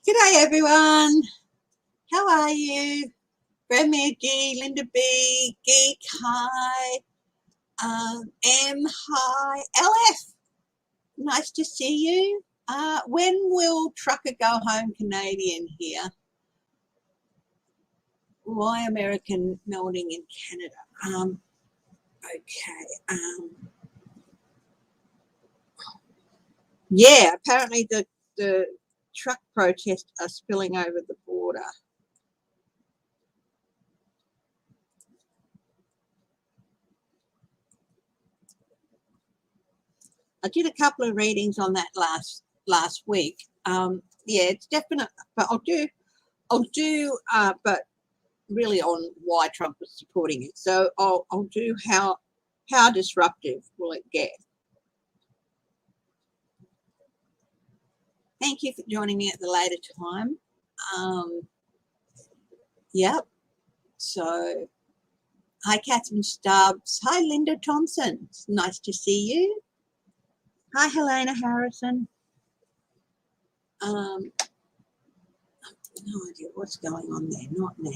G'day everyone, how are you? Premier G, Linda B, Geek Hi, M Hi, LF, nice to see you. When will Trucker Go Home Canadian here? Why American melding in Canada? Okay. Yeah, apparently the truck protests are spilling over the border. I did a couple of readings on that last week. Yeah, it's definite, but I'll do, but really on why Trump was supporting it. So I'll do how disruptive will it get. Thank you for joining me at the later time. Yep. So, hi Catherine Stubbs. Hi Linda Thompson. It's nice to see you. Hi Helena Harrison. No idea what's going on there. Not now.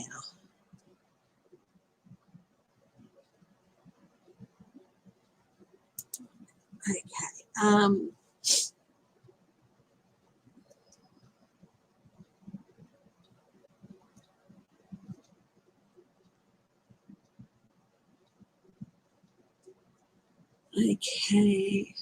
Okay. Okay.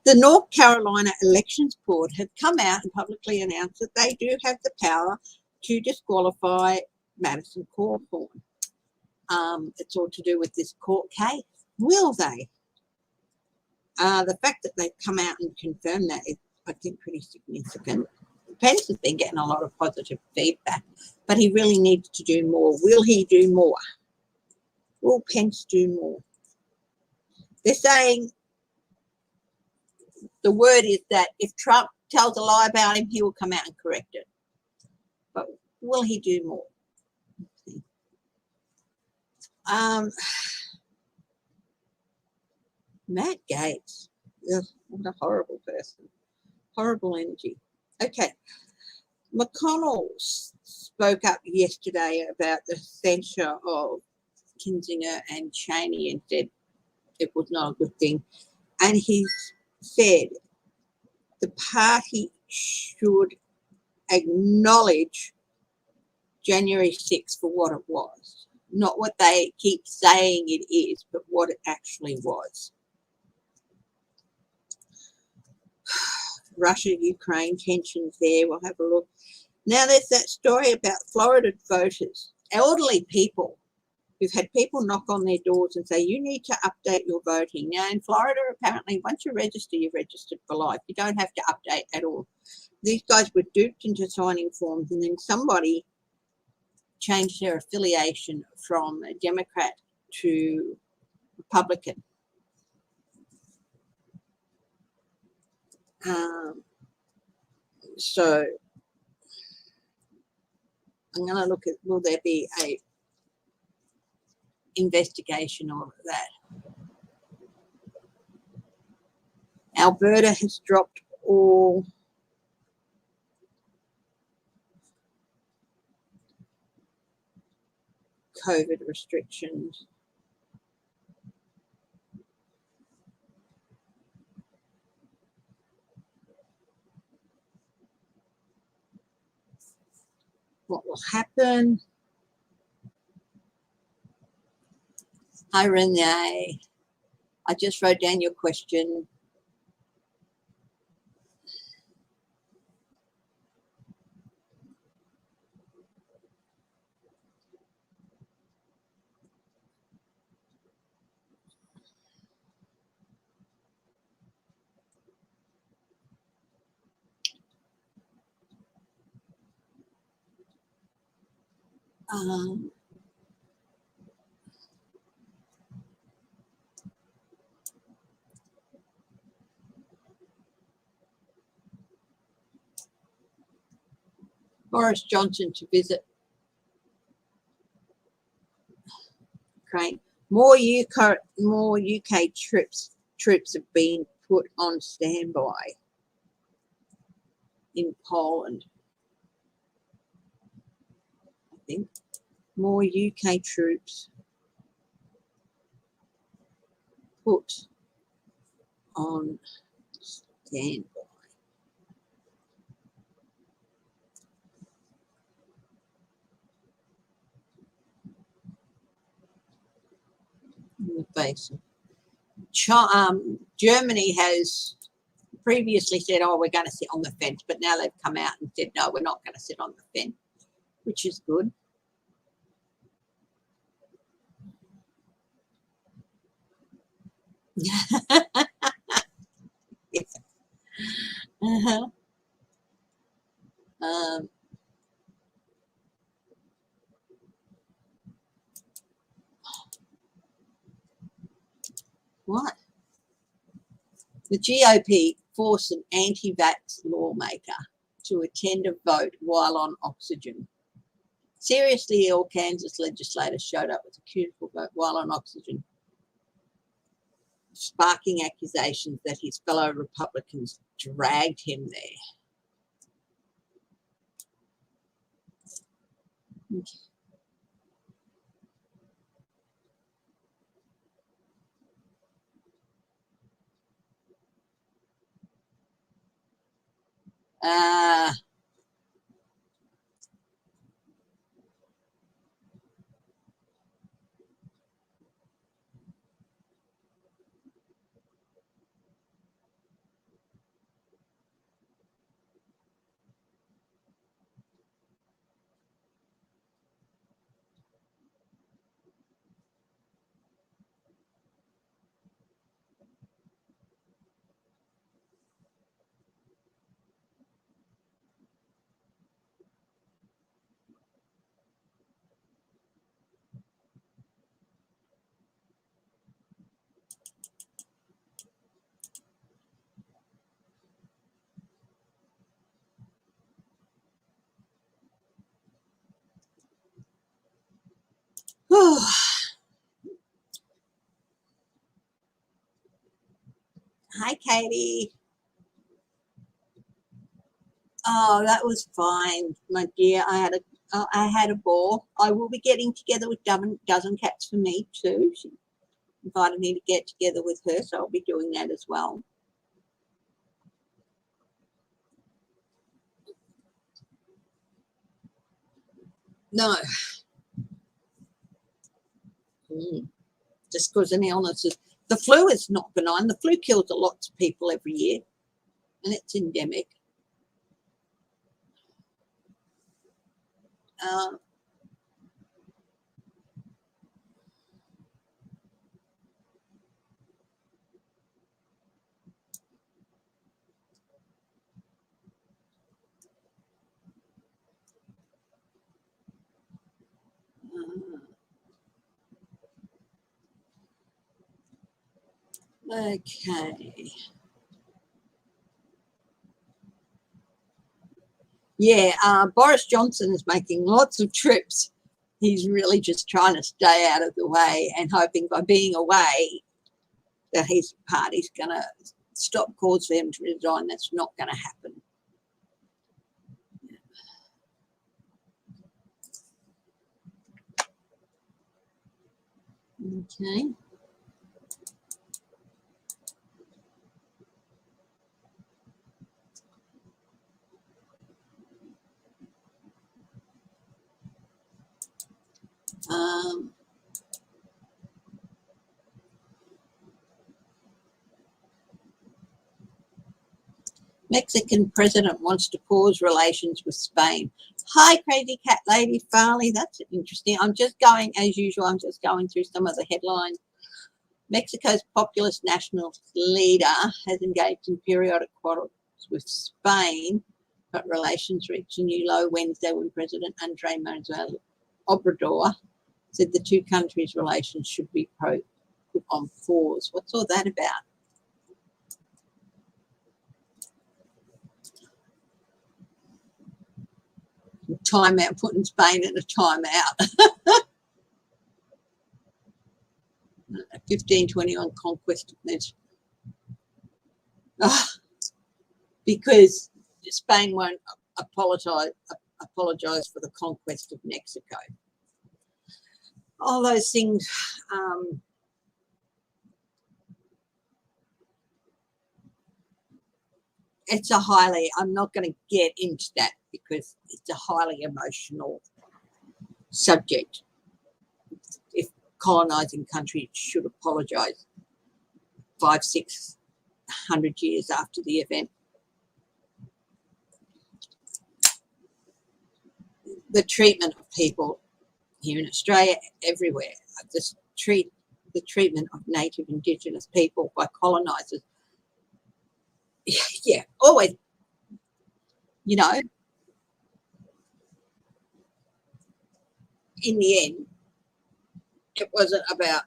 The North Carolina Elections Board have come out and publicly announced that they do have the power to disqualify Madison Cawthorn. It's all to do with this court case. Will they? The fact that they've come out and confirmed that is, I think, pretty significant. Pence has been getting a lot of positive feedback, but he really needs to do more. Will he do more? Will Pence do more? They're saying the word is that if Trump tells a lie about him, he will come out and correct it. But will he do more? Matt Gaetz. Ugh, what a horrible person. Horrible energy. Okay. McConnell spoke up yesterday about the censure of Kinzinger and Cheney and said it was not a good thing. And he said the party should acknowledge January 6th for what it was, not what they keep saying it is, but what it actually was. Russia-Ukraine tensions there, we'll have a look. Now there's that story about Florida voters, elderly people, who've had people knock on their doors and say, you need to update your voting. Now in Florida, apparently, once you register, you're registered for life. You don't have to update at all. These guys were duped into signing forms, and then somebody changed their affiliation from a Democrat to Republican. So I'm going to look at, will there be a investigation of that? Alberta has dropped all COVID restrictions. What will happen? Hi, Renee. I just wrote down your question. Boris Johnson to visit Ukraine. More UK troops have been put on standby in Poland. I think more UK troops put on standby. In the face. Germany has previously said, oh, we're going to sit on the fence, but now they've come out and said, no, we're not going to sit on the fence, which is good. Yes. Uh-huh. What? The GOP forced an anti-vax lawmaker to attend a vote while on oxygen. Seriously ill Kansas legislator showed up with a beautiful vote while on oxygen, sparking accusations that his fellow Republicans dragged him there. Okay. Hi, Katie. Oh, that was fine, my dear. I had a ball. I will be getting together with Dozen Cats for me too. She invited me to get together with her, so I'll be doing that as well. No. Just because an illness is, the flu is not benign. The flu kills a lot of people every year, and it's endemic. Okay. Yeah, Boris Johnson is making lots of trips. He's really just trying to stay out of the way and hoping by being away that his party's going to stop calls for him to resign. That's not going to happen. Okay. Mexican president wants to pause relations with Spain. Hi, Crazy Cat Lady Farley. That's interesting. I'm just going, as usual, I'm just going through some of the headlines. Mexico's populist nationalist leader has engaged in periodic quarrels with Spain, but relations reached a new low Wednesday when President Andrés Manuel Obrador said the two countries' relations should be put on pause. What's all that about? Timeout, putting Spain in a timeout. 1521 conquest of Mexico. Because Spain won't apologise for the conquest of Mexico. All those things. It's a highly, I'm not going to get into that because it's a highly emotional subject. If colonising countries should apologise 500-600 years after the event. The treatment of people here in Australia, everywhere, the treatment of native Indigenous people by colonisers, yeah, always, you know, in the end, it wasn't about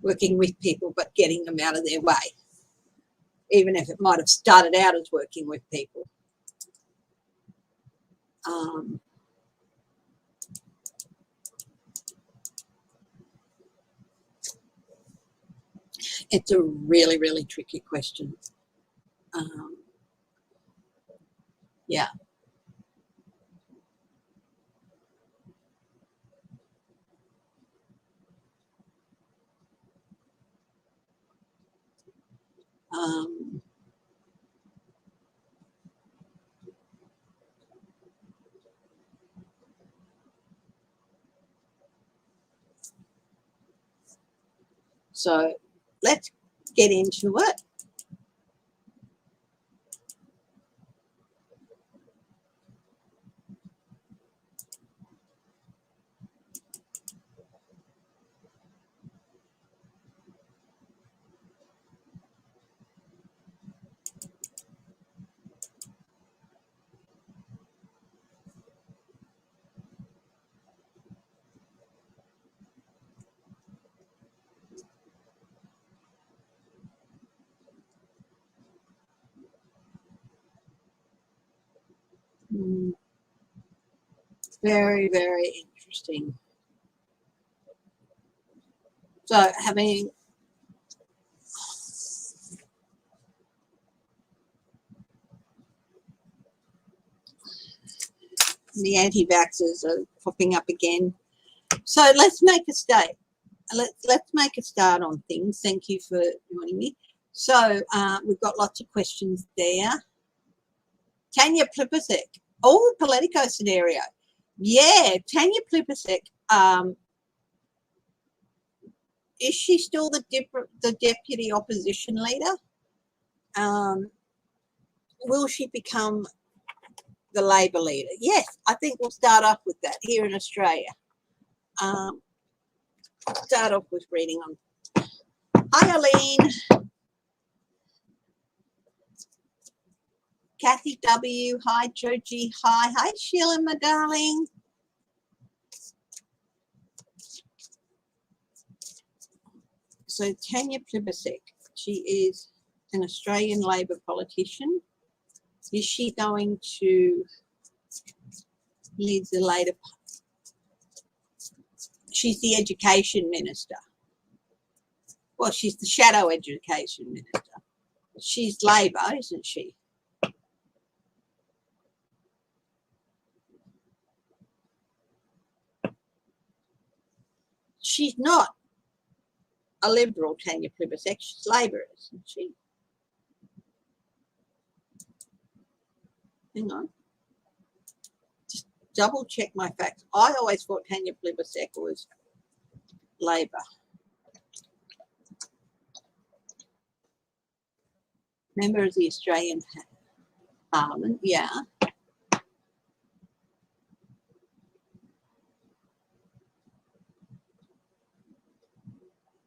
working with people but getting them out of their way, even if it might have started out as working with people. It's a really, really tricky question. Yeah. So let's get into it. Very, very interesting. So having the anti-vaxxers are popping up again. So let's make a start. Let's make a start on things. Thank you for joining me. So we've got lots of questions there. Tanya Plibersek. Oh, Politico scenario. Yeah, Tanya Plibersek. Is she still the deputy opposition leader? Will she become the Labor leader? Yes, I think we'll start off with that here in Australia. Start off with reading on. Hi, Aline. Kathy W. Hi, Georgie. Hi. Hi, Sheila, my darling. So Tanya Plibersek, she is an Australian Labor politician. Is she going to lead the Labor? She's the education minister. Well, she's the shadow education minister. She's Labor, isn't she? She's not a Liberal, Tanya Plibersek. She's Labor, isn't she? Hang on. Just double check my facts. I always thought Tanya Plibersek was Labor. Member of the Australian Parliament, yeah.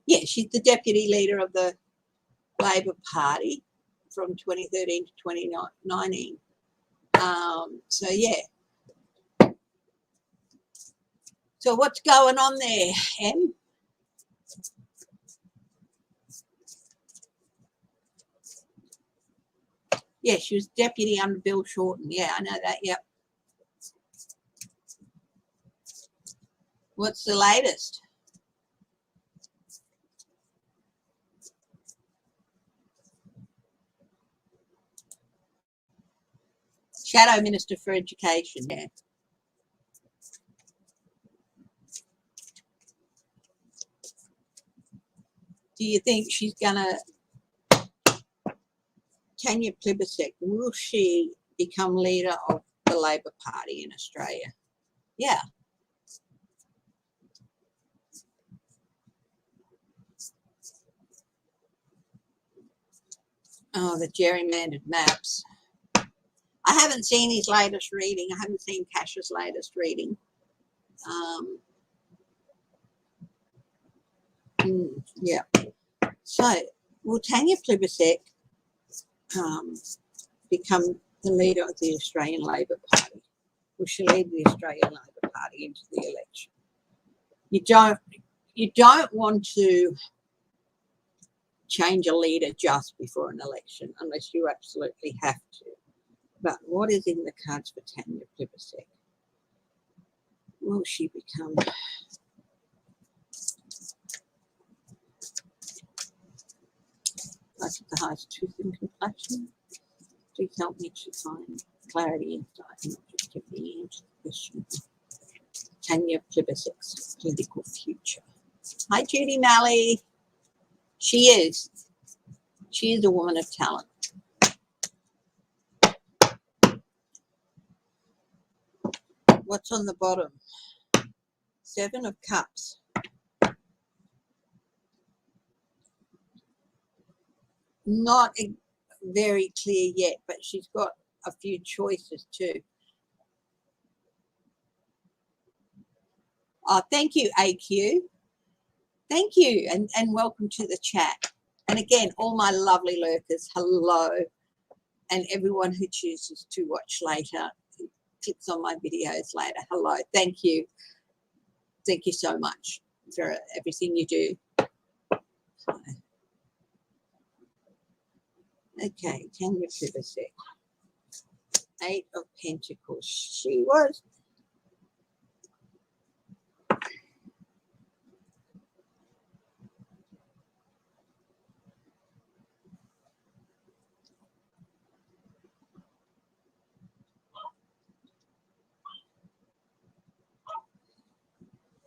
Yeah, she's the deputy leader of the Labor Party from 2013 to 2019. So, yeah. So what's going on there, Em? Yeah, she was deputy under Bill Shorten. Yeah, I know that, yep. What's the latest? Shadow Minister for Education. Yeah. Do you think she's gonna, Tanya Plibersek, will she become leader of the Labor Party in Australia? Yeah. Oh, the gerrymandered maps. I haven't seen his latest reading. I haven't seen Cash's latest reading. Yeah. So, will Tanya Plibersek become the leader of the Australian Labor Party? Will she lead the Australian Labor Party into the election? You don't want to change a leader just before an election unless you absolutely have to. But what is in the cards for Tanya Plibersek? Will she become the highest truth and compassion? Please help me to find clarity, insight, and objectivity into the question of Tanya Plibersek's political future. Hi, Judy Malley. She is a woman of talent. What's on the bottom? 7 of Cups. Not very clear yet, but she's got a few choices too. Oh, thank you, AQ. Thank you, and welcome to the chat. And again, all my lovely lurkers, hello. And everyone who chooses to watch later, who clicks on my videos later, hello. Thank you. Thank you so much for everything you do. Okay, Tanya Plibersek. 8 of Pentacles. She was.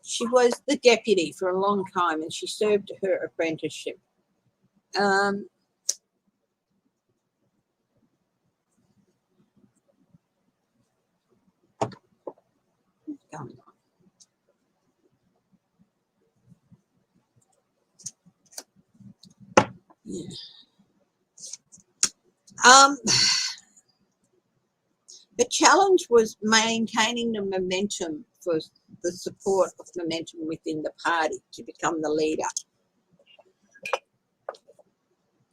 She was the deputy for a long time and she served her apprenticeship. What's going on? Yeah. The challenge was maintaining the momentum for the support of momentum within the party to become the leader.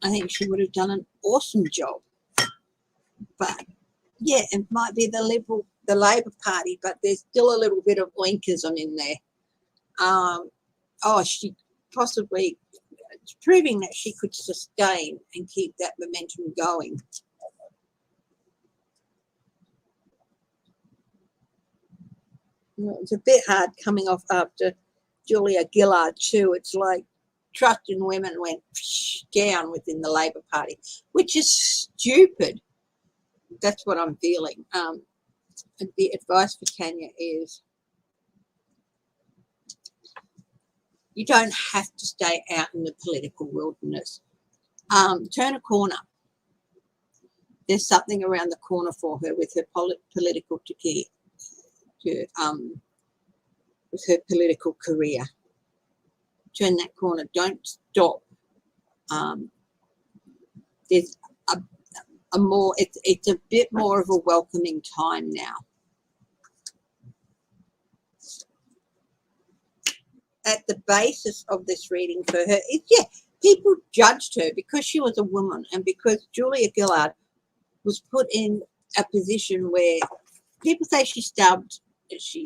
I think she would have done an awesome job. But yeah, it might be the Labor Party, but there's still a little bit of oinkism in there. She possibly, it's proving that she could sustain and keep that momentum going. It's a bit hard coming off after Julia Gillard too. It's like trust in women went down within the Labor Party, which is stupid. That's what I'm feeling. The advice for Tanya is you don't have to stay out in the political wilderness. Turn a corner. There's something around the corner for her with her political with her political career. Turn that corner. Don't stop. There's a more. It's a bit more of a welcoming time now. At the basis of this reading for her, people judged her because she was a woman and because Julia Gillard was put in a position where people say she stabbed. She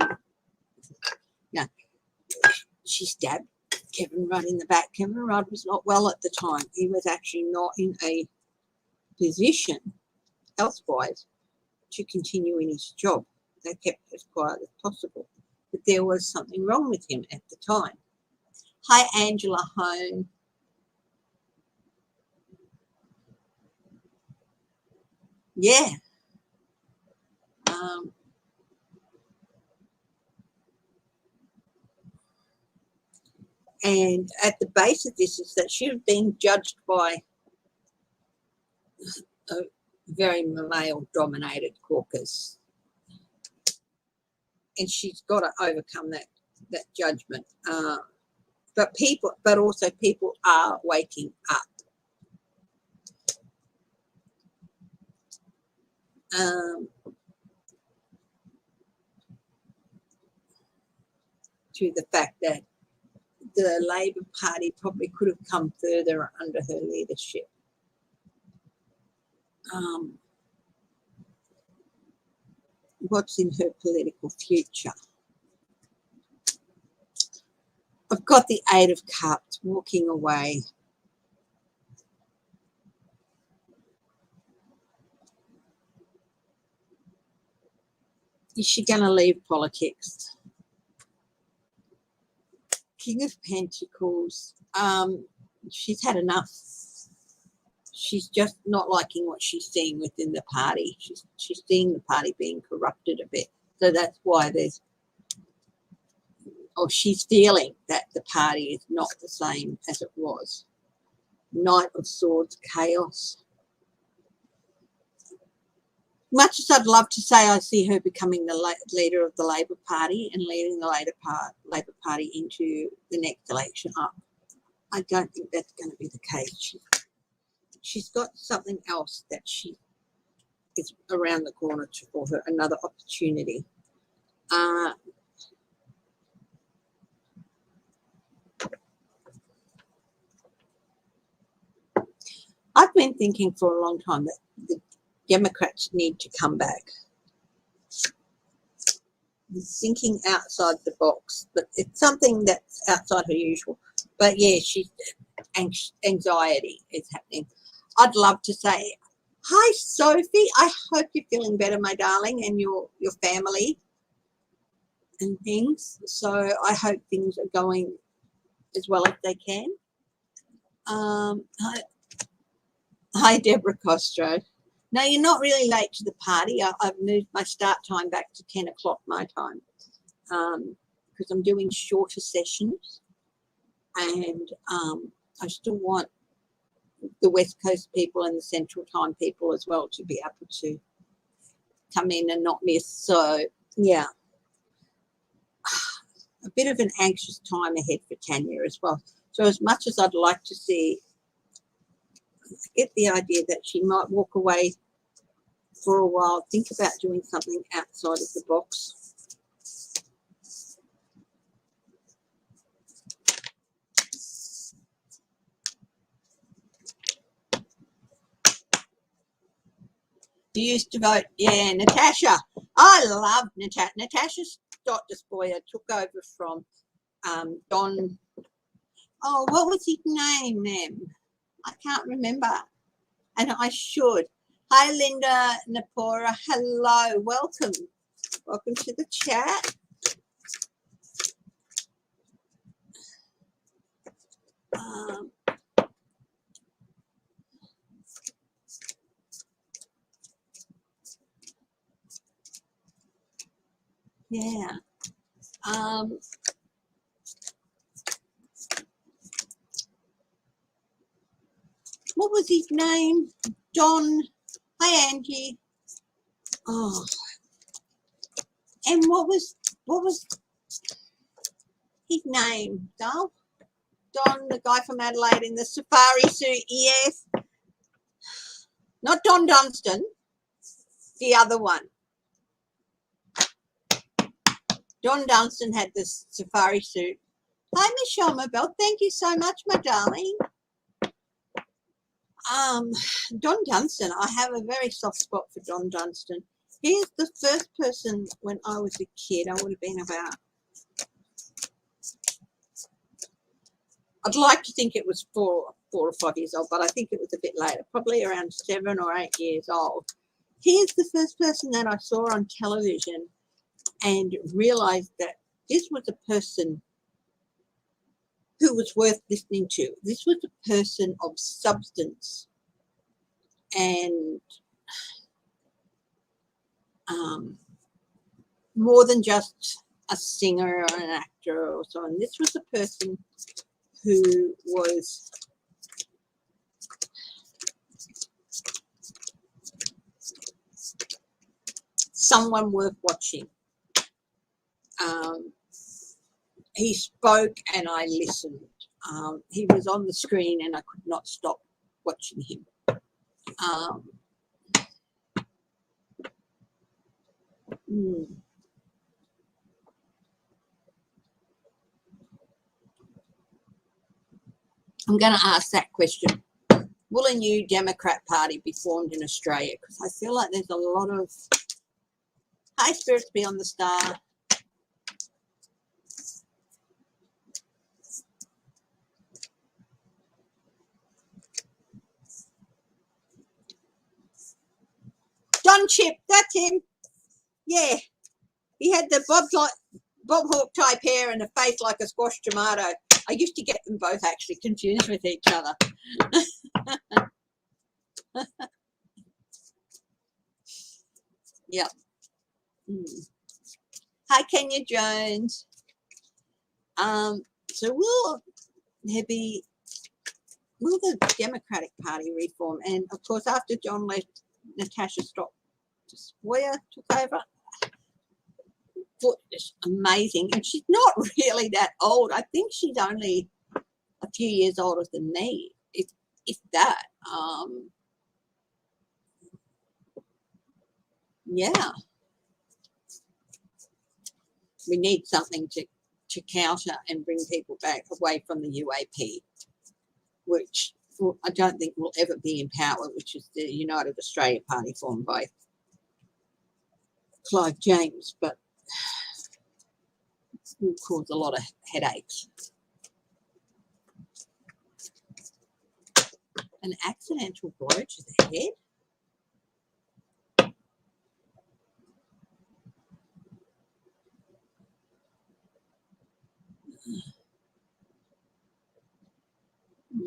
stabbed Kevin Rudd in the back. Kevin Rudd was not well at the time. He was actually not in a position health-wise to continue in his job. They kept it as quiet as possible. But there was something wrong with him at the time. Hi, Angela Hone. Yeah. And at the base of this is that she was being judged by a very male-dominated caucus, and she's got to overcome that judgment. But also people are waking up. To the fact that the Labor Party probably could have come further under her leadership. What's in her political future? I've got the Eight of Cups, walking away. Is she going to leave politics? King of Pentacles. She's had enough. She's just not liking what she's seeing within the party. She's seeing the party being corrupted a bit. So that's why she's feeling that the party is not the same as it was. Knight of Swords, chaos. Much as I'd love to say I see her becoming the leader of the Labor Party and leading the Labor Party into the next election up, I don't think that's going to be the case. She's got something else that she is around the corner for her, another opportunity. I've been thinking for a long time that the Democrats need to come back. Thinking outside the box, but it's something that's outside her usual. But yeah, she's anxiety is happening. I'd love to say, hi Sophie, I hope you're feeling better, my darling, and your family and things. So I hope things are going as well as they can. Hi Deborah Costro. No, you're not really late to the party. I've moved my start time back to 10 o'clock my time because I'm doing shorter sessions, and I still want the West Coast people and the Central Time people as well to be able to come in and not miss. So, yeah, a bit of an anxious time ahead for Tanya as well. So as much as I'd like to see, I get the idea that she might walk away for a while, think about doing something outside of the box. You used to vote, yeah, Natasha. I love Natasha. Natasha Stott Despoja took over from Don. Oh, what was his name, ma'am? I can't remember, and I should. Hi, Linda Napora. Hello, welcome. Welcome to the chat. Yeah. What was his name? Don. Hi, Angie. Oh. And what was his name, Dal? Don, the guy from Adelaide in the safari suit. Yes. Not Don Dunstan. The other one. Don Dunstan had this safari suit. Hi, Michelle Mabel. Thank you so much, my darling. Don Dunstan. I have a very soft spot for Don Dunstan. He is the first person when I was a kid. I would have been about, I'd like to think it was 4 or 5 years old, but I think it was a bit later, probably around 7 or 8 years old. He is the first person that I saw on television and realized that this was a person who was worth listening to. This was a person of substance and more than just a singer or an actor or so on. This was a person who was someone worth watching. He spoke and I listened. He was on the screen and I could not stop watching him. I'm going to ask that question. Will a new Democrat Party be formed in Australia? Because I feel like there's a lot of high spirits beyond the star. Don Chip, that's him. Yeah. He had the Bob Hawke type hair and a face like a squashed tomato. I used to get them both actually confused with each other. Yep. Hi, Kenya Jones. So will the Democratic Party reform? And of course, after John left, Natasha Sawyer took over. It's amazing, and she's not really that old. I think she's only a few years older than me, if that. Yeah, we need something to counter and bring people back away from the UAP, which I don't think will ever be in power, which is the United Australia Party formed by Clive James, but will cause a lot of headaches. An accidental blow to the head?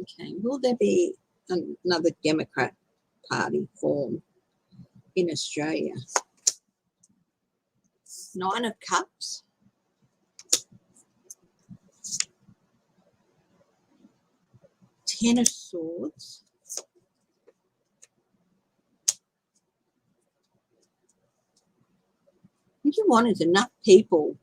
Okay, will there be another Democrat Party formed in Australia? Nine of Cups. Ten of Swords. What you want is enough people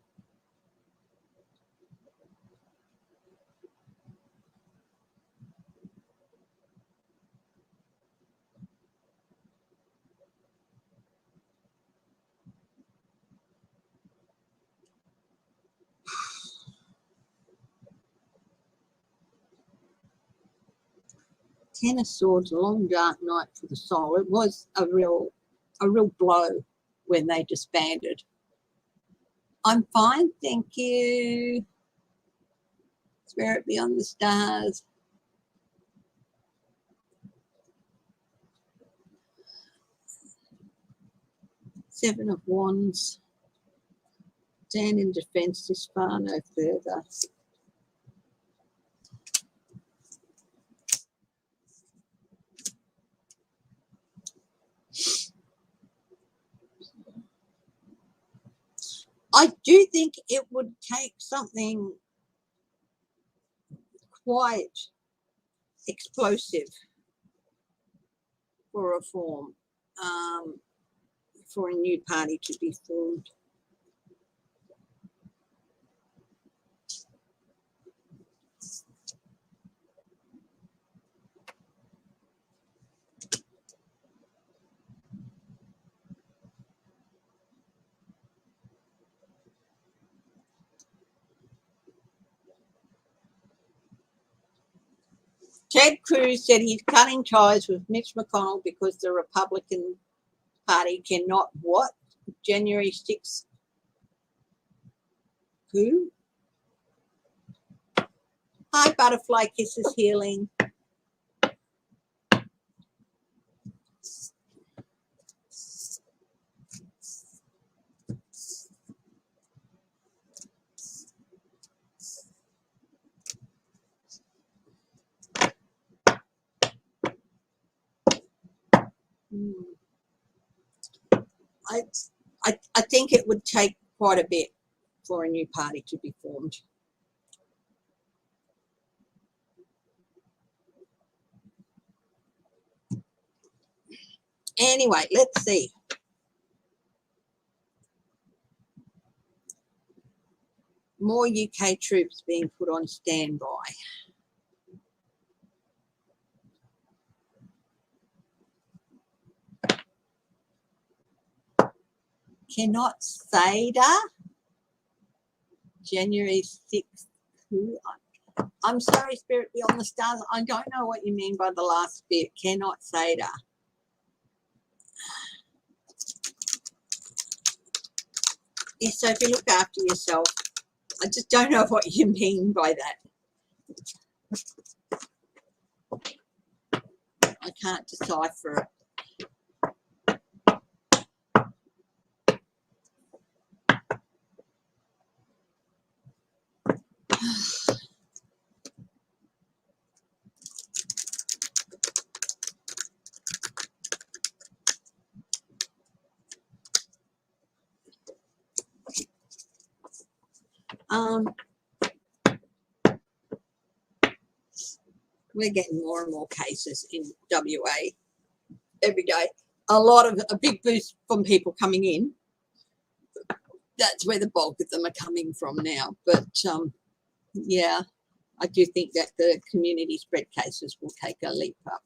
Ten of Swords, a long dark night for the soul. It was a real blow when they disbanded. I'm fine, thank you. Spirit beyond the stars. Seven of Wands. Stand in defense this far, no further. I do think it would take something quite explosive for reform, for a new party to be formed. Ted Cruz said he's cutting ties with Mitch McConnell because the Republican Party cannot what? January 6th. Who? Hi, Butterfly Kisses Healing. I think it would take quite a bit for a new party to be formed. Anyway, let's see. More UK troops being put on standby. Cannot say that. January 6th. I'm sorry, Spirit Beyond the Stars. I don't know what you mean by the last bit. Cannot say that. Yeah, so if you look after yourself, I just don't know what you mean by that. I can't decipher it. We're getting more and more cases in WA every day. A big boost from people coming in. That's where the bulk of them are coming from now. But yeah, I do think that the community spread cases will take a leap up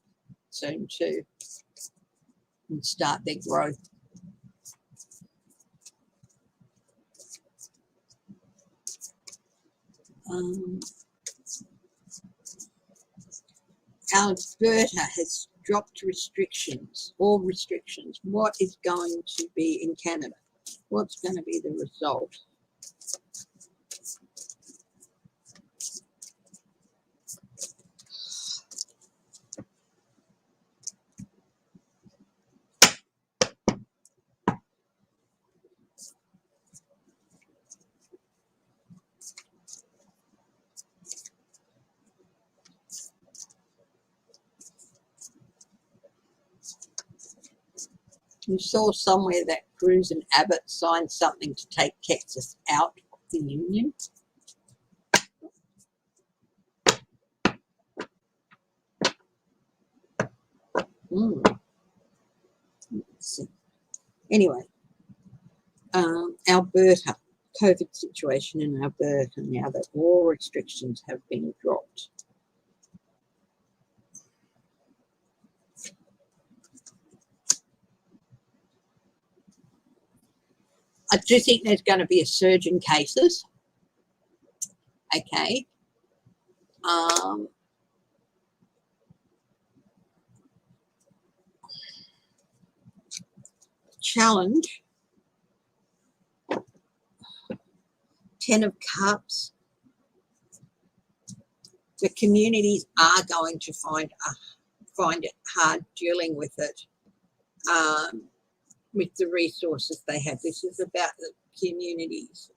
soon too and start their growth. Alberta has dropped restrictions, all restrictions. What is going to be in Canada? What's going to be the result? You saw somewhere that Cruz and Abbott signed something to take Texas out of the union. Let's see. Anyway, Alberta, COVID situation in Alberta now that all restrictions have been dropped. I do think there's going to be a surge in cases. Okay. Challenge. 10 of Cups. The communities are going to find it hard dealing with it. With the resources they have. This is about the communities.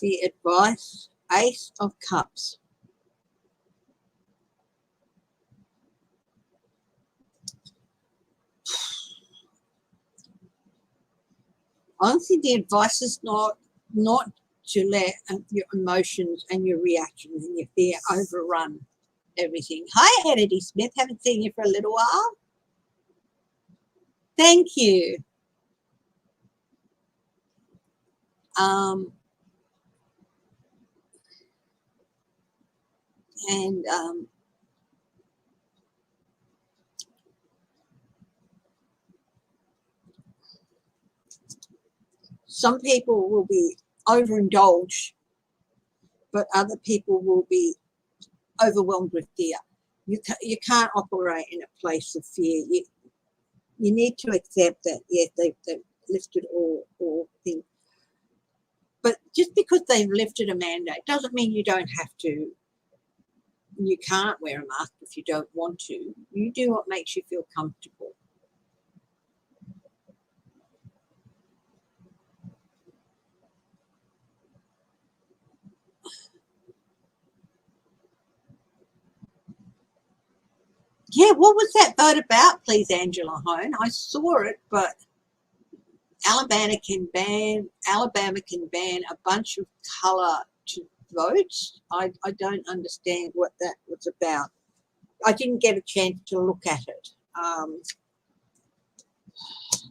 The advice, Ace of Cups. Honestly, the advice is not to let your emotions and your reactions and your fear overrun everything. Hi, Eddie Smith. Haven't seen you for a little while. Thank you. Some people will be overindulged, but other people will be overwhelmed with fear. You can't operate in a place of fear. You need to accept that, yes, they've lifted all things. But just because they've lifted a mandate doesn't mean you don't have to. You can't wear a mask if you don't want to. You do what makes you feel comfortable. Yeah, what was that vote about, please, Angela Hone? I saw it, but Alabama can ban a bunch of colour to vote. I don't understand what that was about. I didn't get a chance to look at it.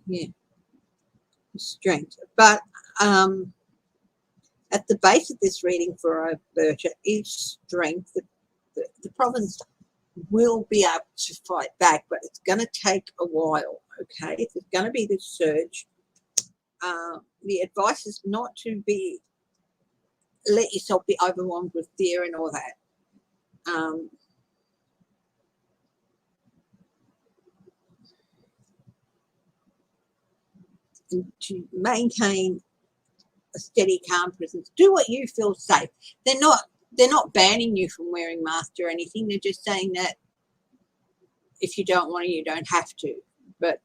Yeah, strange. But at the base of this reading for Alberta is strength. The province will be able to fight back, but it's going to take a while, okay? There's going to be this surge. The advice is not to let yourself be overwhelmed with fear and all that. And to maintain a steady, calm presence. Do what you feel safe. They're not banning you from wearing masks or anything. They're just saying that if you don't want to, you don't have to. But,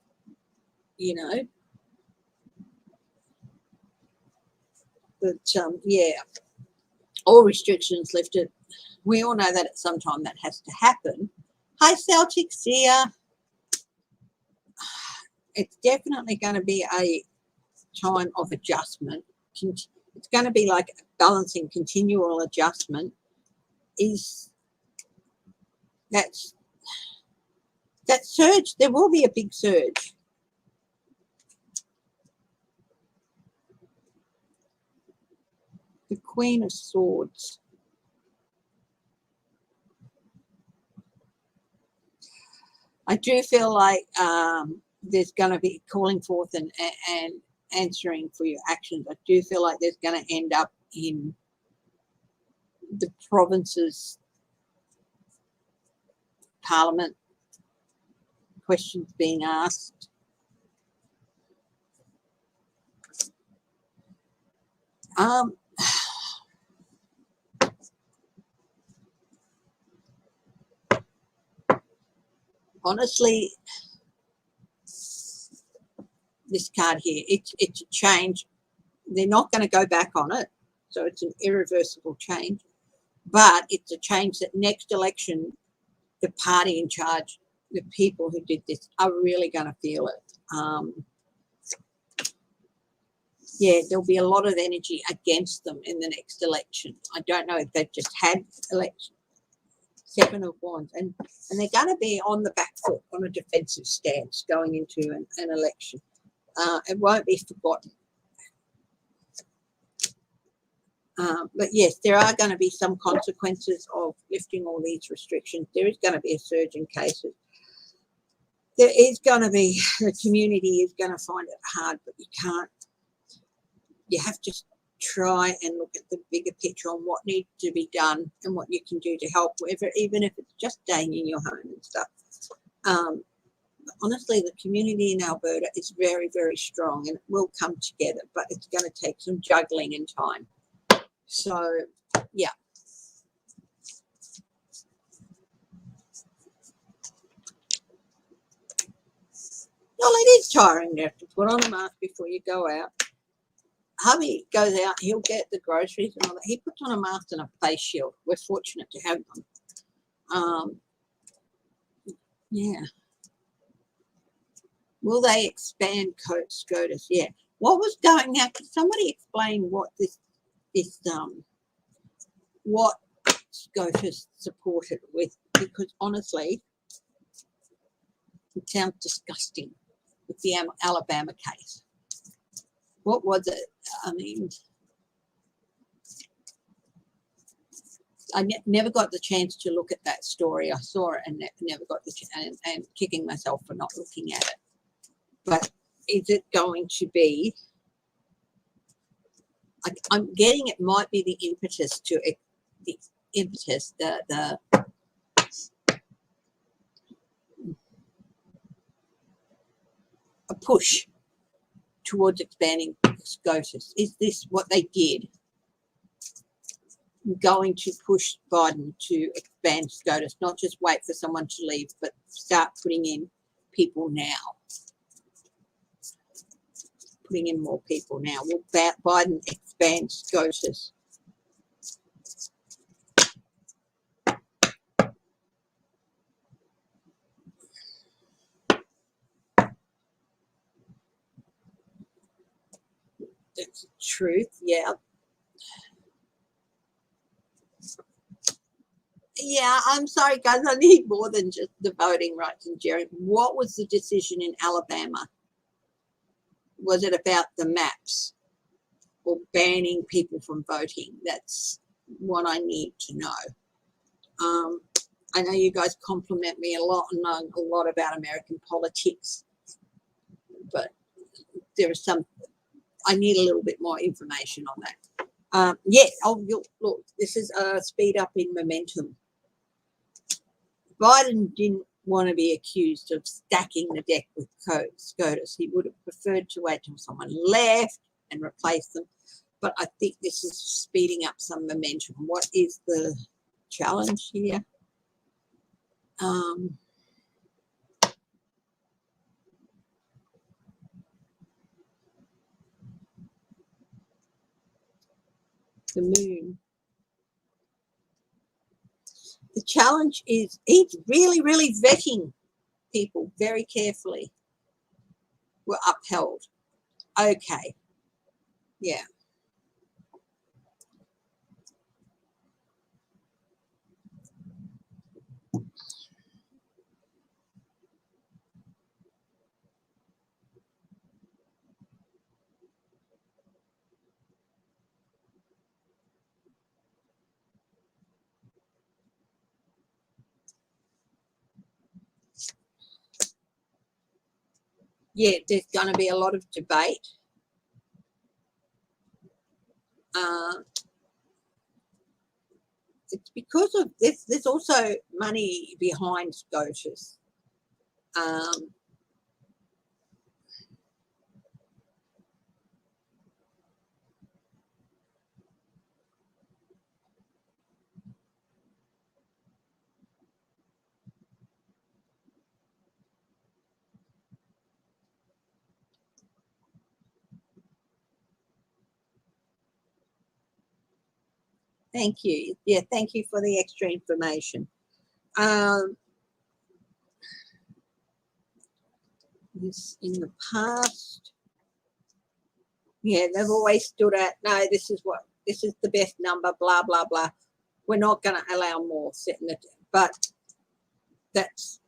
you know, yeah, all restrictions lifted. We all know that at some time that has to happen. Hi, Celtic, see ya. It's definitely going to be a time of adjustment. It's going to be like balancing continual adjustment. That surge, there will be a big surge. The Queen of Swords. I do feel like there's going to be calling forth and answering for your actions. I do feel like there's going to end up in the province's parliament, questions being asked. Honestly, this card here, it's a change. They're not going to go back on it, so it's an irreversible change. But it's a change that next election, the party in charge, the people who did this are really going to feel it. Yeah, there'll be a lot of energy against them in the next election. I don't know if they've just had election. 7 of Wands, and they're going to be on the back foot, on a defensive stance going into an election. It won't be forgotten. But yes, there are going to be some consequences of lifting all these restrictions. There is going to be a surge in cases. There is going to be, the community is going to find it hard, but you have to try and look at the bigger picture on what needs to be done and what you can do to help, even if it's just staying in your home and stuff. Honestly, the community in Alberta is very, very strong and it will come together, but it's going to take some juggling and time. So, yeah. Well, it is tiring to have to put on a mask before you go out. Hubby goes out, he'll get the groceries and all that. He puts on a mask and a face shield. We're fortunate to have them. Yeah. Will they expand SCOTUS? Yeah. What was going now? Can somebody explain what what SCOTUS supported with? Because honestly, it sounds disgusting with the Alabama case. What was it? I mean, I never got the chance to look at that story. I saw it and never got the chance, and kicking myself for not looking at it. But is it going to be? I'm getting it might be the impetus to it, a push towards expanding SCOTUS. Is this what they did? Going to push Biden to expand SCOTUS, not just wait for someone to leave, but start putting in people now. Putting in more people now. Will Biden expand SCOTUS? That's the truth. Yeah. Yeah, I'm sorry, guys. I need more than just the voting rights in Jerry. What was the decision in Alabama? Was it about the maps or banning people from voting? That's what I need to know. I know you guys compliment me a lot and know a lot about American politics, but there is some, I need a little bit more information on that. Yeah, look, this is a speed up in momentum. Biden didn't want to be accused of stacking the deck with SCOTUS. He would have preferred to wait till someone left and replace them. But I think this is speeding up some momentum. What is the challenge here? The moon. The challenge is he's really, really vetting people very carefully. Were upheld. Okay. Yeah. Yeah, there's going to be a lot of debate. It's because of this. There's also money behind SCOTUS. Thank you. Yeah, thank you for the extra information. This in the past, yeah, they've always stood at, no, this is the best number, blah, blah, blah. We're not going to allow more setting it, but that's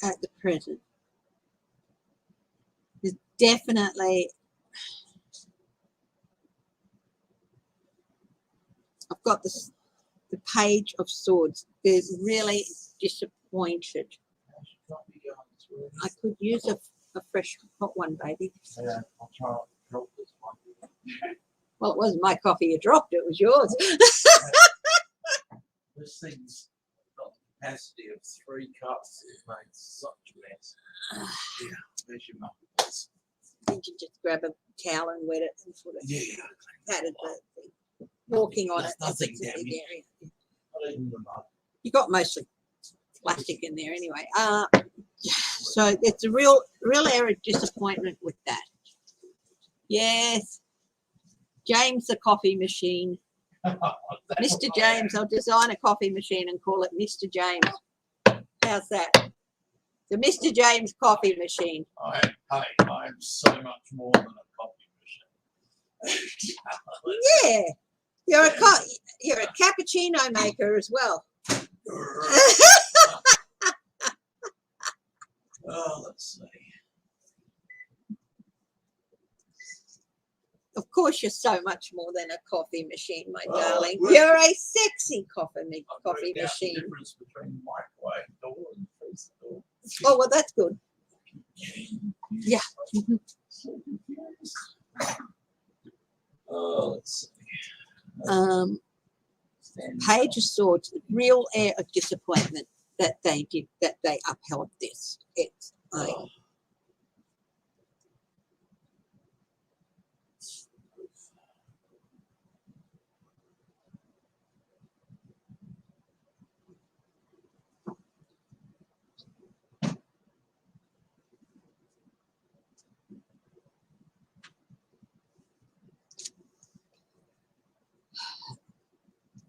at the present. There's definitely, I've got the Page of Swords. They're really disappointed. I could use a fresh hot one, baby. Yeah, I'll try to drop this one. Well, it wasn't my coffee you dropped, it was yours. This thing's got the capacity of 3 cups. It's made such a mess. Yeah, there's your muffins. Did you just grab a towel and wet it and sort of patted the thing? Walking on it. Nothing damaged. Not even the mud. You got mostly plastic in there anyway. So it's a real area of disappointment with that. Yes. James the coffee machine. Mr. James, I'll design a coffee machine and call it Mr. James. How's that? The Mr. James coffee machine. I'm so much more than a coffee machine. Yeah. You're a cappuccino maker as well. Oh, let's see. Of course, you're so much more than a coffee machine, my darling. Well, You're a sexy coffee machine. The difference between microwave door and freezer door. Oh, well, that's good. Yeah. Oh, let's see. Page of Swords, real air of disappointment that they upheld this. It's like,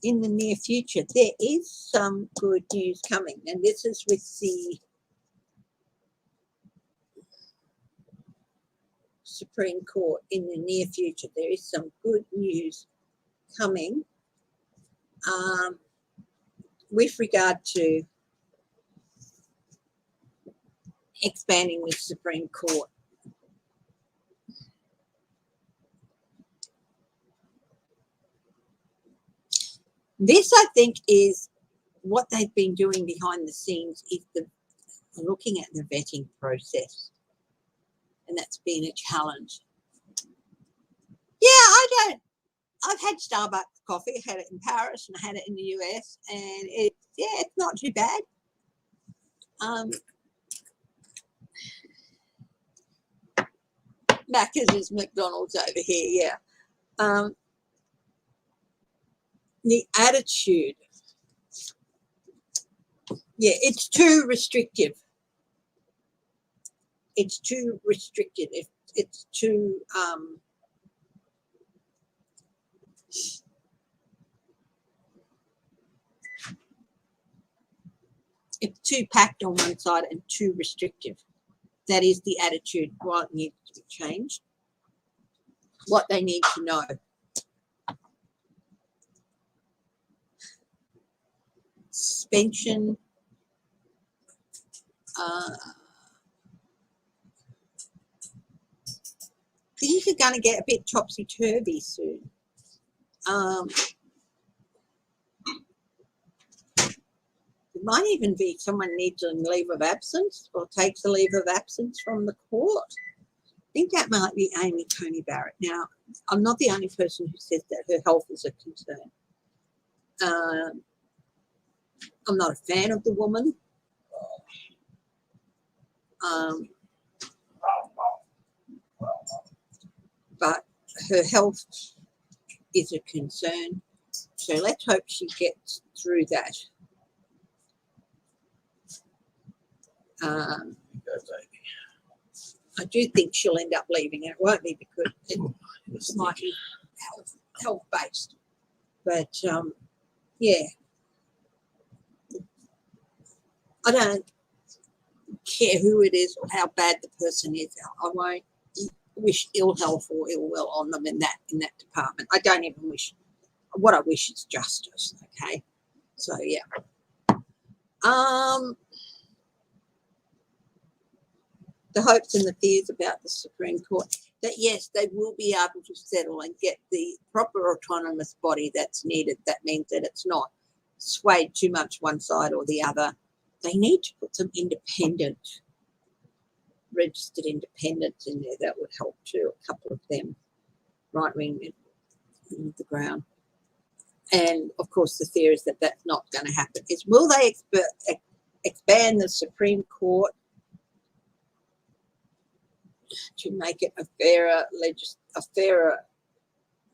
in the near future, there is some good news coming, and this is with the Supreme Court in the near future. There is some good news coming with regard to expanding the Supreme Court. This, I think, is what they've been doing behind the scenes, is looking at the vetting process. And that's been a challenge. Yeah, I've had Starbucks coffee. I had it in Paris and I had it in the US, and it's not too bad. Macca's is McDonald's over here, yeah. The attitude. Yeah, it's too restrictive. It's too restricted. It's too it's too packed on one side and too restrictive. That is the attitude. What needs to be changed, what they need to know. Suspension. Things are going to get a bit topsy-turvy soon. It might even be someone needs a leave of absence or takes a leave of absence from the court. I think that might be Amy Coney Barrett. Now, I'm not the only person who says that her health is a concern. I'm not a fan of the woman. But her health is a concern. So let's hope she gets through that. I do think she'll end up leaving. It won't be because it might be health-based. But, yeah. I don't care who it is or how bad the person is. I won't wish ill health or ill will on them in that department. I don't even wish. What I wish is justice. Okay, so yeah. The hopes and the fears about the Supreme Court, that yes, they will be able to settle and get the proper autonomous body that's needed. That means that it's not swayed too much one side or the other. They need to put some independent, registered independents in there. That would help too, a couple of them, right wing in the ground. And of course, the fear is that that's not going to happen. Is will they expand the Supreme Court to make it a fairer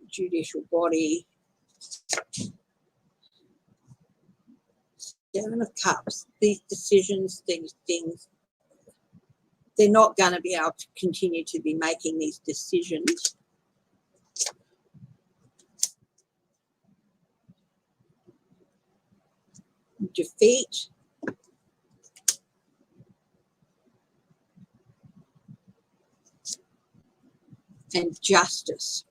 judicial body? Seven of Cups, these decisions, these things, they're not going to be able to continue to be making these decisions. Defeat. And justice.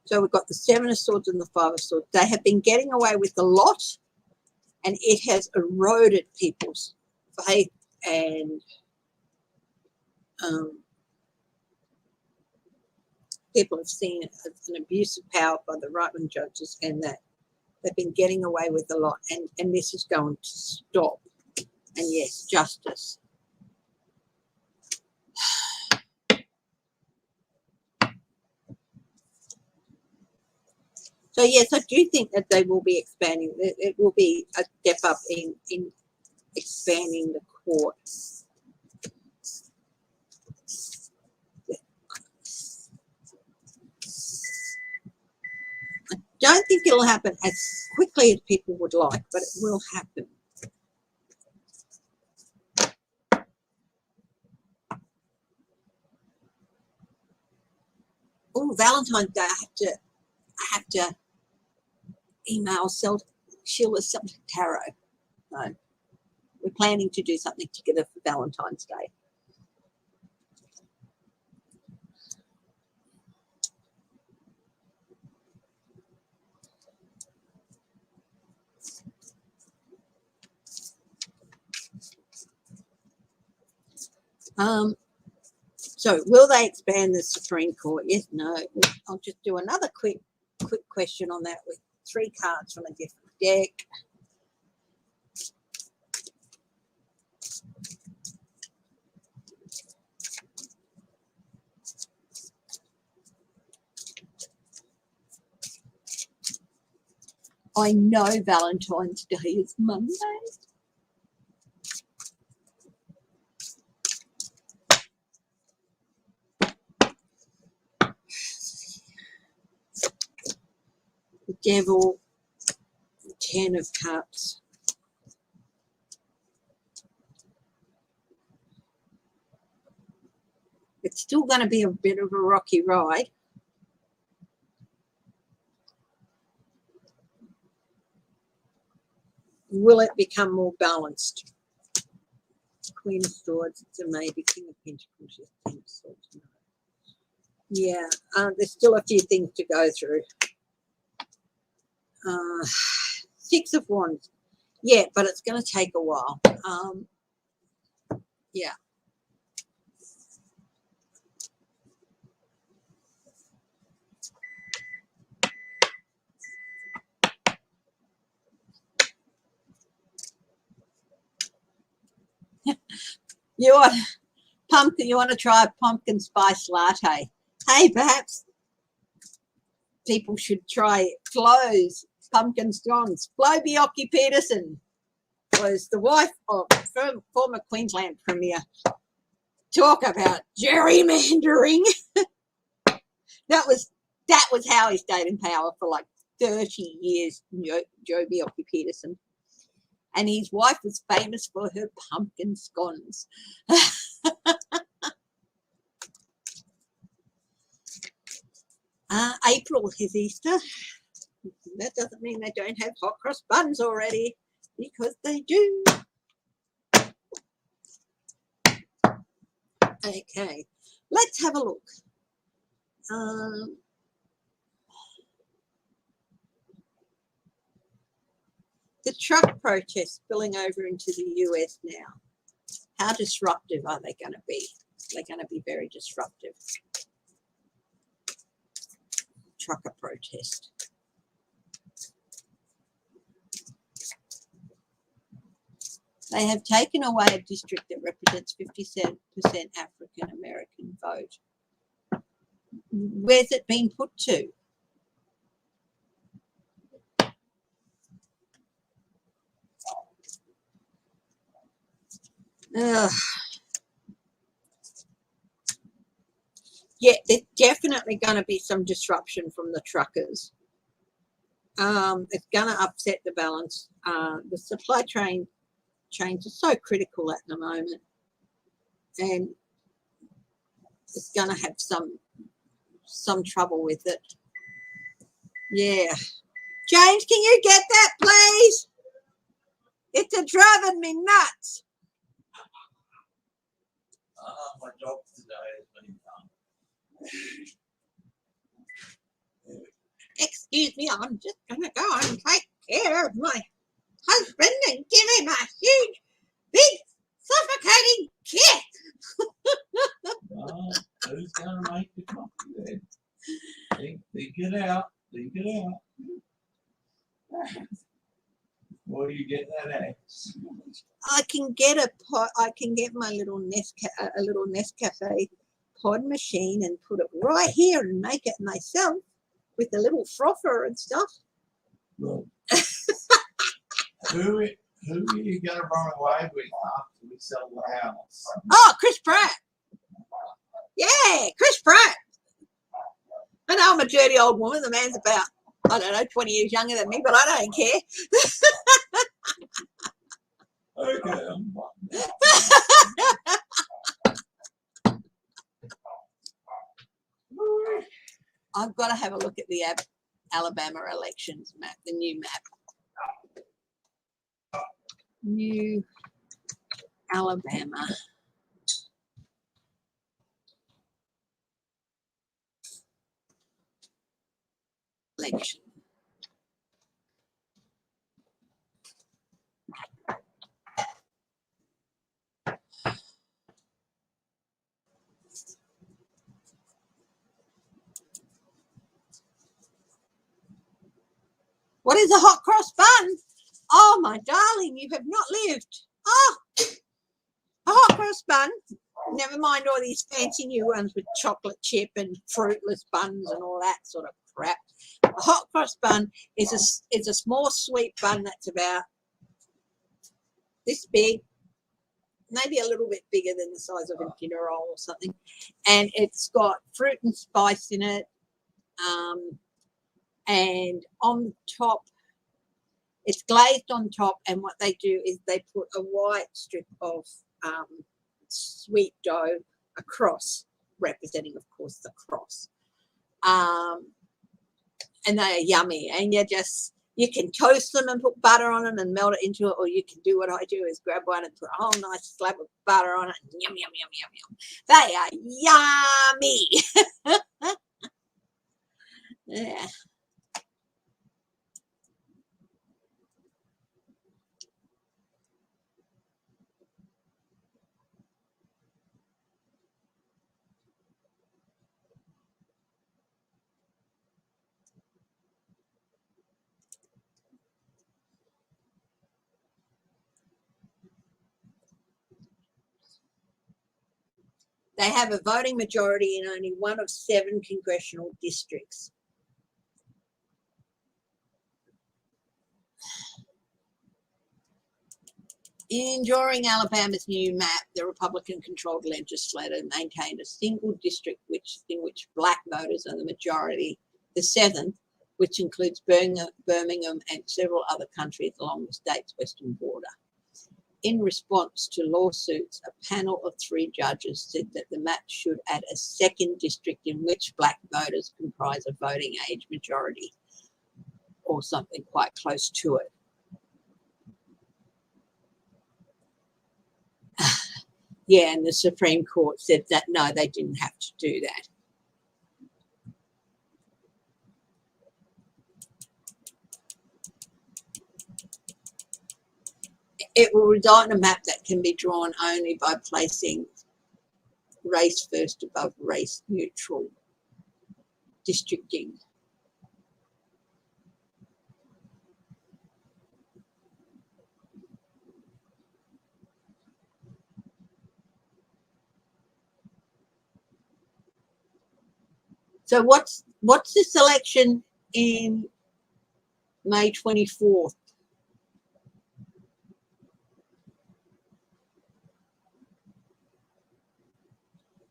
So we've got the Seven of Swords and the Five of Swords. They have been getting away with a lot, and it has eroded people's faith and people have seen it as an abuse of power by the right-wing judges, and that they've been getting away with a lot, and this is going to stop. And yes, justice. So yes, I do think that they will be expanding. It will be a step up in expanding the court. I don't think it'll happen as quickly as people would like, but it will happen. Oh, Valentine's Day! I have to email Sheila Celtic Tarot. So we're planning to do something together for Valentine's Day. So will they expand the Supreme Court? Yes, no. I'll just do another quick question on that with 3 cards from a different deck. I know Valentine's Day is Monday. The Devil, the 10 of Cups. It's still going to be a bit of a rocky ride. Will it become more balanced? Queen of Swords, it's a maybe. King of Pentacles, yes, 10 of Swords, no. Yeah, there's still a few things to go through. 6 of Wands. Yeah, but it's going to take a while. Yeah. You want to try a pumpkin spice latte? Hey, perhaps people should try Flo's pumpkin scones. Flo Bjorky Peterson was the wife of former Queensland Premier. Talk about gerrymandering. that was how he stayed in power for like 30 years, Joe Bjorky Peterson. And his wife was famous for her pumpkin scones. April is Easter. That doesn't mean they don't have hot cross buns already, because they do. Okay, let's have a look. The truck protests spilling over into the US now. How disruptive are they going to be? They're going to be very disruptive. Trucker protest. They have taken away a district that represents 57% African American vote. Where's it been put to? Ugh. Yeah, there's definitely going to be some disruption from the truckers. It's going to upset the balance. The supply chains are so critical at the moment, and it's going to have some trouble with it. Yeah. James, can you get that, please? It's a driving me nuts. My job today has been done. Excuse me, I'm just going to go and take care of my husband and give him a huge, big, suffocating kiss. Who's going to make the coffee then? Think it out. Think it out. Where do you get that at? I can get a pot. I can get my little Nescafe pod machine and put it right here and make it myself with a little frother and stuff. Look, who are you going to run away with after we sell the house? Oh, Chris Pratt. Yeah, Chris Pratt. I know I'm a dirty old woman. The man's about, I don't know, 20 years younger than me, but I don't care. Okay, I've got to have a look at the Alabama elections map, the new map. New Alabama. Election. What is a hot cross bun? Oh, my darling, you have not lived. Oh, a hot cross bun. Never mind all these fancy new ones with chocolate chip and fruitless buns and all that sort of crap. A hot cross bun is a small sweet bun that's about this big, maybe a little bit bigger than the size of a dinner roll or something. And it's got fruit and spice in it. And on top, it's glazed on top. And what they do is they put a white strip of sweet dough across, representing, of course, the cross. And they are yummy. And you can toast them and put butter on them and melt it into it, or you can do what I do is grab one and put a whole nice slab of butter on it. And yum, yum, yum, yum, yum. They are yummy. Yeah. They have a voting majority in only one of 7 congressional districts. In drawing Alabama's new map, the Republican-controlled legislature maintained a single district in which black voters are the majority, the 7th, which includes Birmingham and several other countries along the state's western border. In response to lawsuits, a panel of 3 judges said that the map should add a second district in which black voters comprise a voting age majority or something quite close to it. Yeah, and the Supreme Court said that, no, they didn't have to do that. It will result in a map that can be drawn only by placing race first above race neutral districting. So what's this election in May 24th?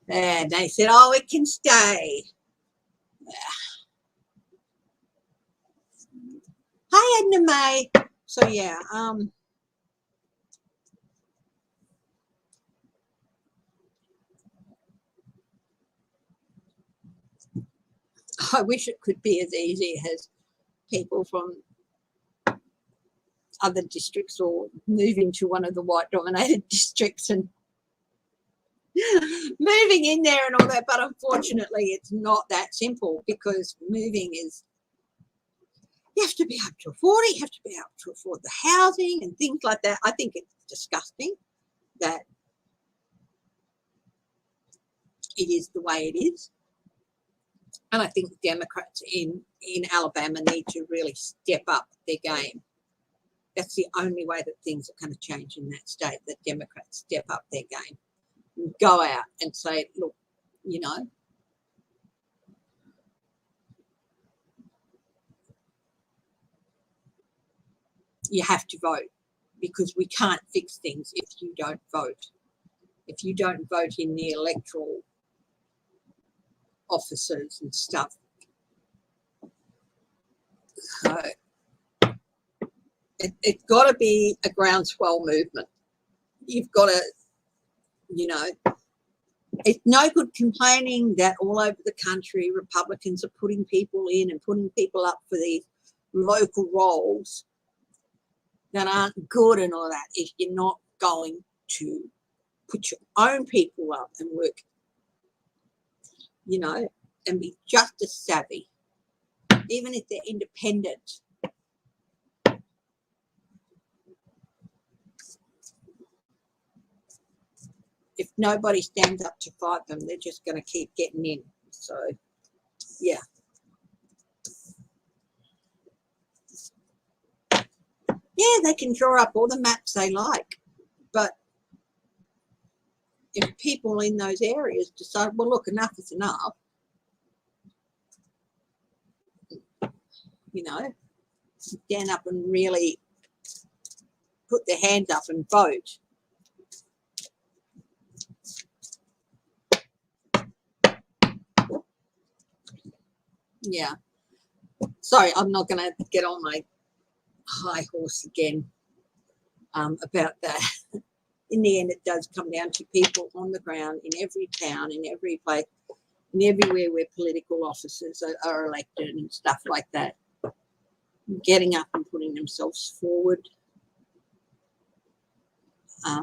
And they said, oh, it can stay. Hi, Edna May. So yeah, I wish it could be as easy as people from other districts or moving to one of the white dominated districts and moving in there and all that. But unfortunately, it's not that simple, because moving is, you have to be able to afford it. You have to be able to afford the housing and things like that. I think it's disgusting that it is the way it is. And I think Democrats in Alabama need to really step up their game. That's the only way that things are going to change in that state, that Democrats step up their game and go out and say, look, you know, you have to vote, because we can't fix things if you don't vote. If you don't vote in the electoral offices and stuff. So it's got to be a groundswell movement. You've got to, you know, it's no good complaining that all over the country Republicans are putting people in and putting people up for these local roles that aren't good and all that if you're not going to put your own people up and work, you know, and be just as savvy, even if they're independent. If nobody stands up to fight them, they're just going to keep getting in. So, yeah. Yeah, they can draw up all the maps they like, but if people in those areas decide, well, look, enough is enough, you know, stand up and really put their hands up and vote. Yeah. Sorry, I'm not going to get on my high horse again about that. In the end, it does come down to people on the ground in every town, in every place, and everywhere where political officers are elected and stuff like that, getting up and putting themselves forward. I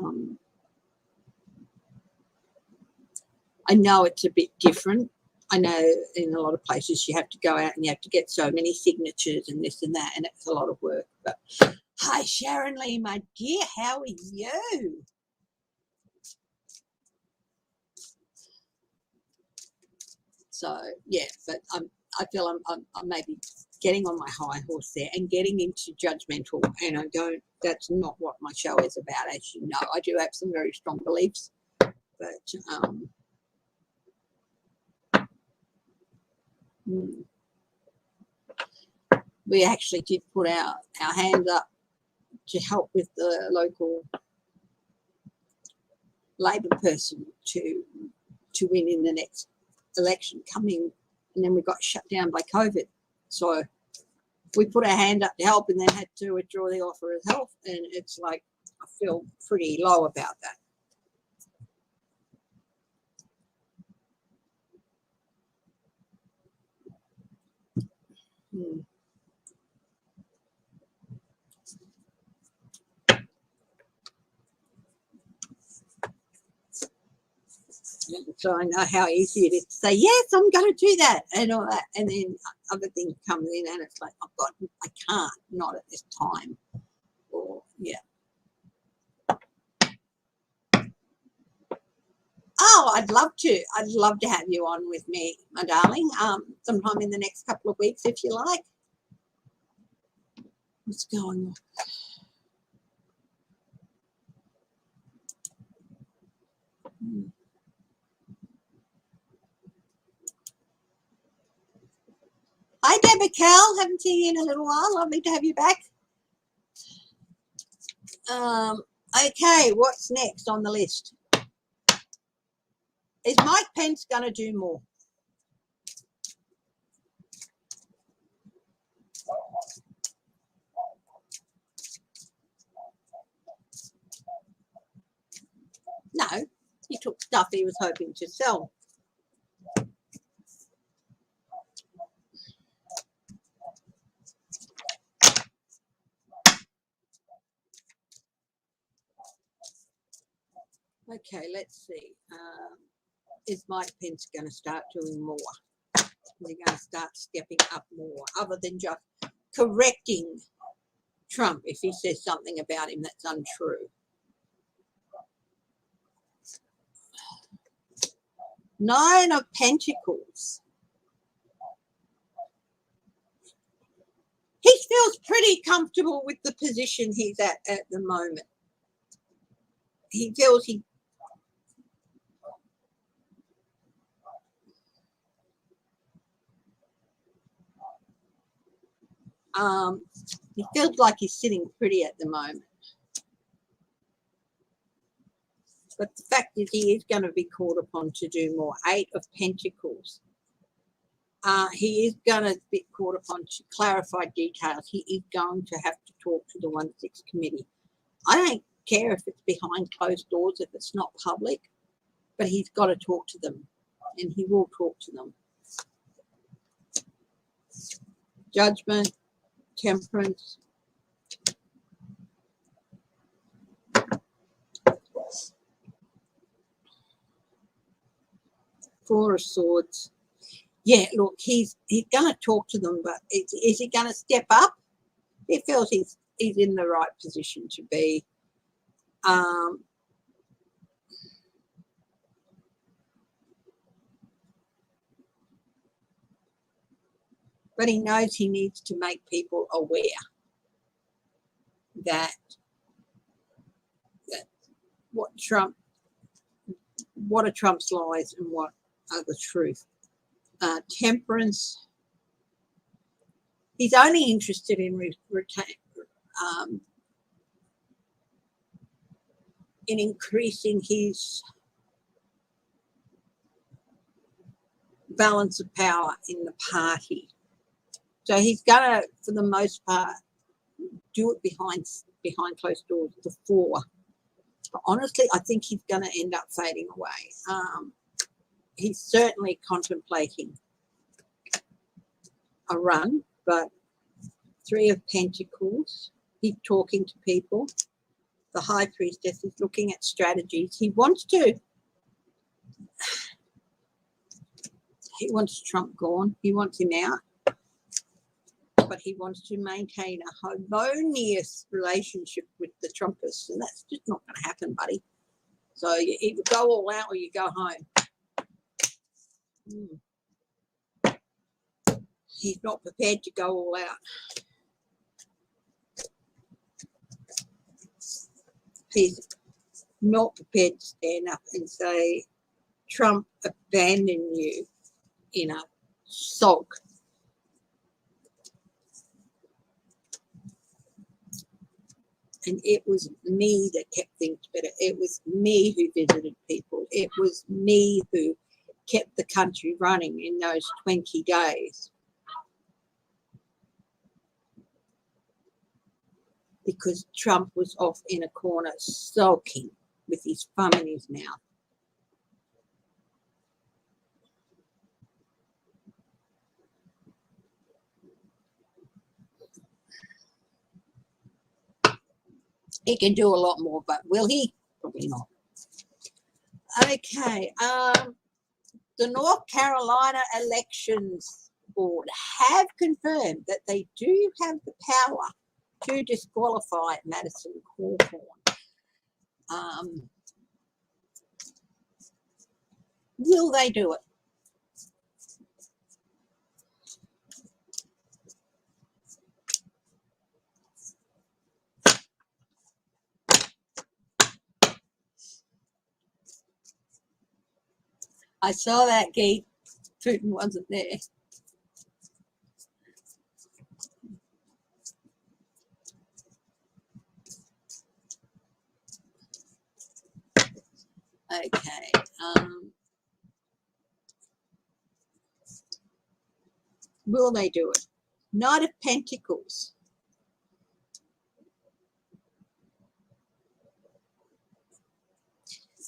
know it's a bit different. I know in a lot of places you have to go out and you have to get so many signatures and this and that, and it's a lot of work. But hi, Sharon Lee, my dear, how are you? So yeah, but I feel I'm maybe getting on my high horse there and getting into judgmental, and I don't. That's not what my show is about, as you know. I do have some very strong beliefs, but we actually did put our hands up to help with the local Labor person to win in the next election coming, and then we got shut down by COVID. So we put our hand up to help and then had to withdraw the offer of help, and it's like I feel pretty low about that. So I know how easy it is to say, yes, I'm going to do that, and all that, and then other things come in, and it's like, oh God, I can't, not at this time. Or yeah. Oh, I'd love to. I'd love to have you on with me, my darling. Sometime in the next couple of weeks, if you like. What's going on? Hi, Deborah Cal. Haven't seen you in a little while. Lovely to have you back. Okay, what's next on the list? Is Mike Pence going to do more? No, he took stuff he was hoping to sell. Okay, let's see. Is Mike Pence going to start doing more? Is he going to start stepping up more, other than just correcting Trump if he says something about him that's untrue? Nine of Pentacles. He feels pretty comfortable with the position he's at the moment. He feels he feels like he's sitting pretty at the moment. But the fact is he is going to be called upon to do more. Eight of Pentacles. He is going to be called upon to clarify details. He is going to have to talk to the 1-6 committee. I don't care if it's behind closed doors, if it's not public, but he's got to talk to them, and he will talk to them. Judgment, Temperance. Four of Swords. Yeah, look, he's going to talk to them, but is he going to step up? He feels he's in the right position to be. But he knows he needs to make people aware. that what are Trump's lies and what are the truth. Temperance, he's only interested in increasing his balance of power in the party. So he's going to, for the most part, do it behind closed doors, the four. But honestly, I think he's going to end up fading away. He's certainly contemplating a run, but Three of Pentacles, he's talking to people. The High Priestess is looking at strategies. He wants Trump gone. He wants him out. But he wants to maintain a harmonious relationship with the Trumpists, and that's just not going to happen, buddy. So you either go all out or you go home. He's not prepared to go all out. He's not prepared to stand up and say, Trump abandoned you in a sulk. And it was me that kept things better. It was me who visited people. It was me who kept the country running in those 20 days. Because Trump was off in a corner sulking with his thumb in his mouth. He can do a lot more, but will he? Probably not. Okay. The North Carolina Elections Board have confirmed that they do have the power to disqualify Madison Cawthorn. Will they do it? I saw that gate. Putin wasn't there. Okay. Will they do it? Knight of Pentacles.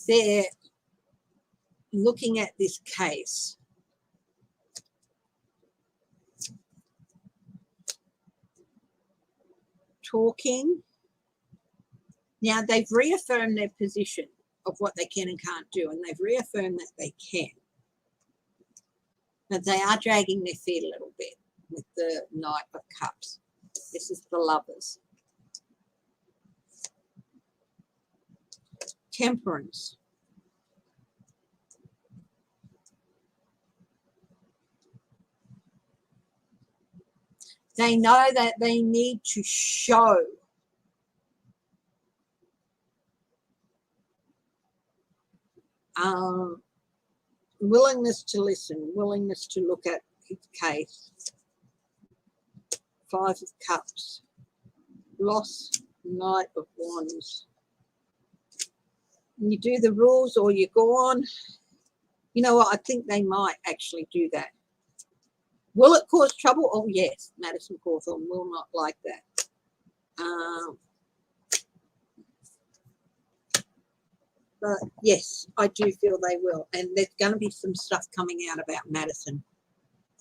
They're looking at this case. Talking. Now, they've reaffirmed their position of what they can and can't do, and they've reaffirmed that they can. But they are dragging their feet a little bit with the Knight of Cups. This is the Lovers. Temperance. They know that they need to show willingness to listen, willingness to look at his case. Five of Cups. Loss, Knight of Wands. You do the rules or you go on. You know what? I think they might actually do that. Will it cause trouble? Oh, yes. Madison Cawthorn will not like that. But, yes, I do feel they will. And there's going to be some stuff coming out about Madison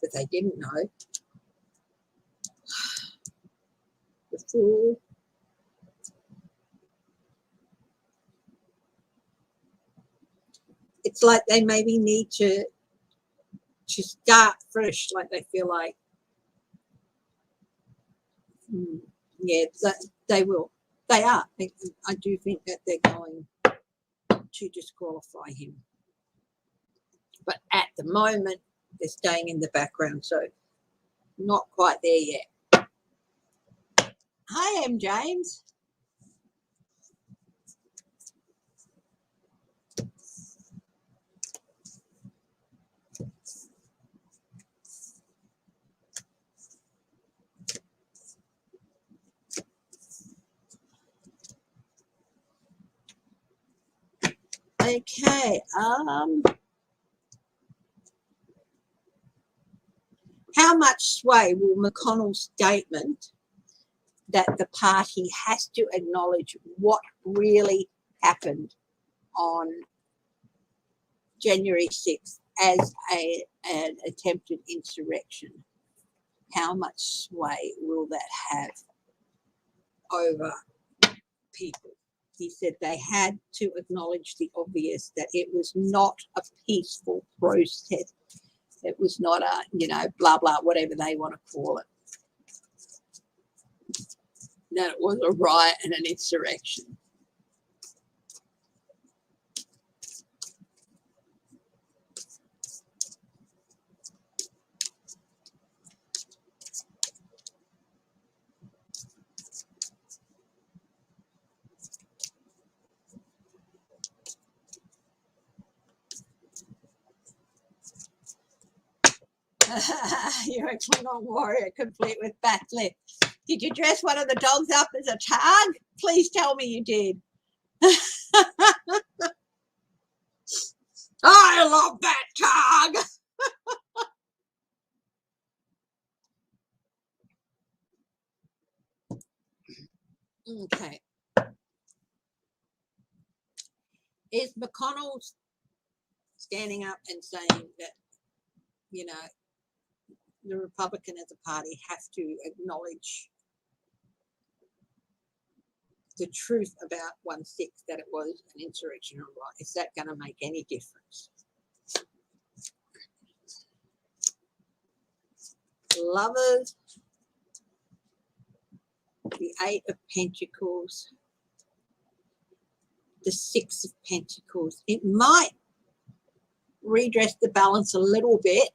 that they didn't know. The Fool. It's like they maybe need to start fresh, like they feel like, yeah, they will. They are. I do think that they're going to disqualify him. But at the moment, they're staying in the background, so not quite there yet. Hi, M. James. Okay. How much sway will McConnell's statement that the party has to acknowledge what really happened on January 6th as an attempted insurrection, how much sway will that have over people? He said they had to acknowledge the obvious, that it was not a peaceful protest. It was not a, blah, blah, whatever they want to call it. That it was a riot and an insurrection. You're a Klingon warrior complete with bat lip. Did you dress one of the dogs up as a tag? Please tell me you did. I love that tag. Okay. Is McConnell standing up and saying that, the Republican as a party has to acknowledge the truth about 1/6, that it was an insurrection or what? Is that going to make any difference? Lovers, the 8 of Pentacles, the 6 of Pentacles. It might redress the balance a little bit.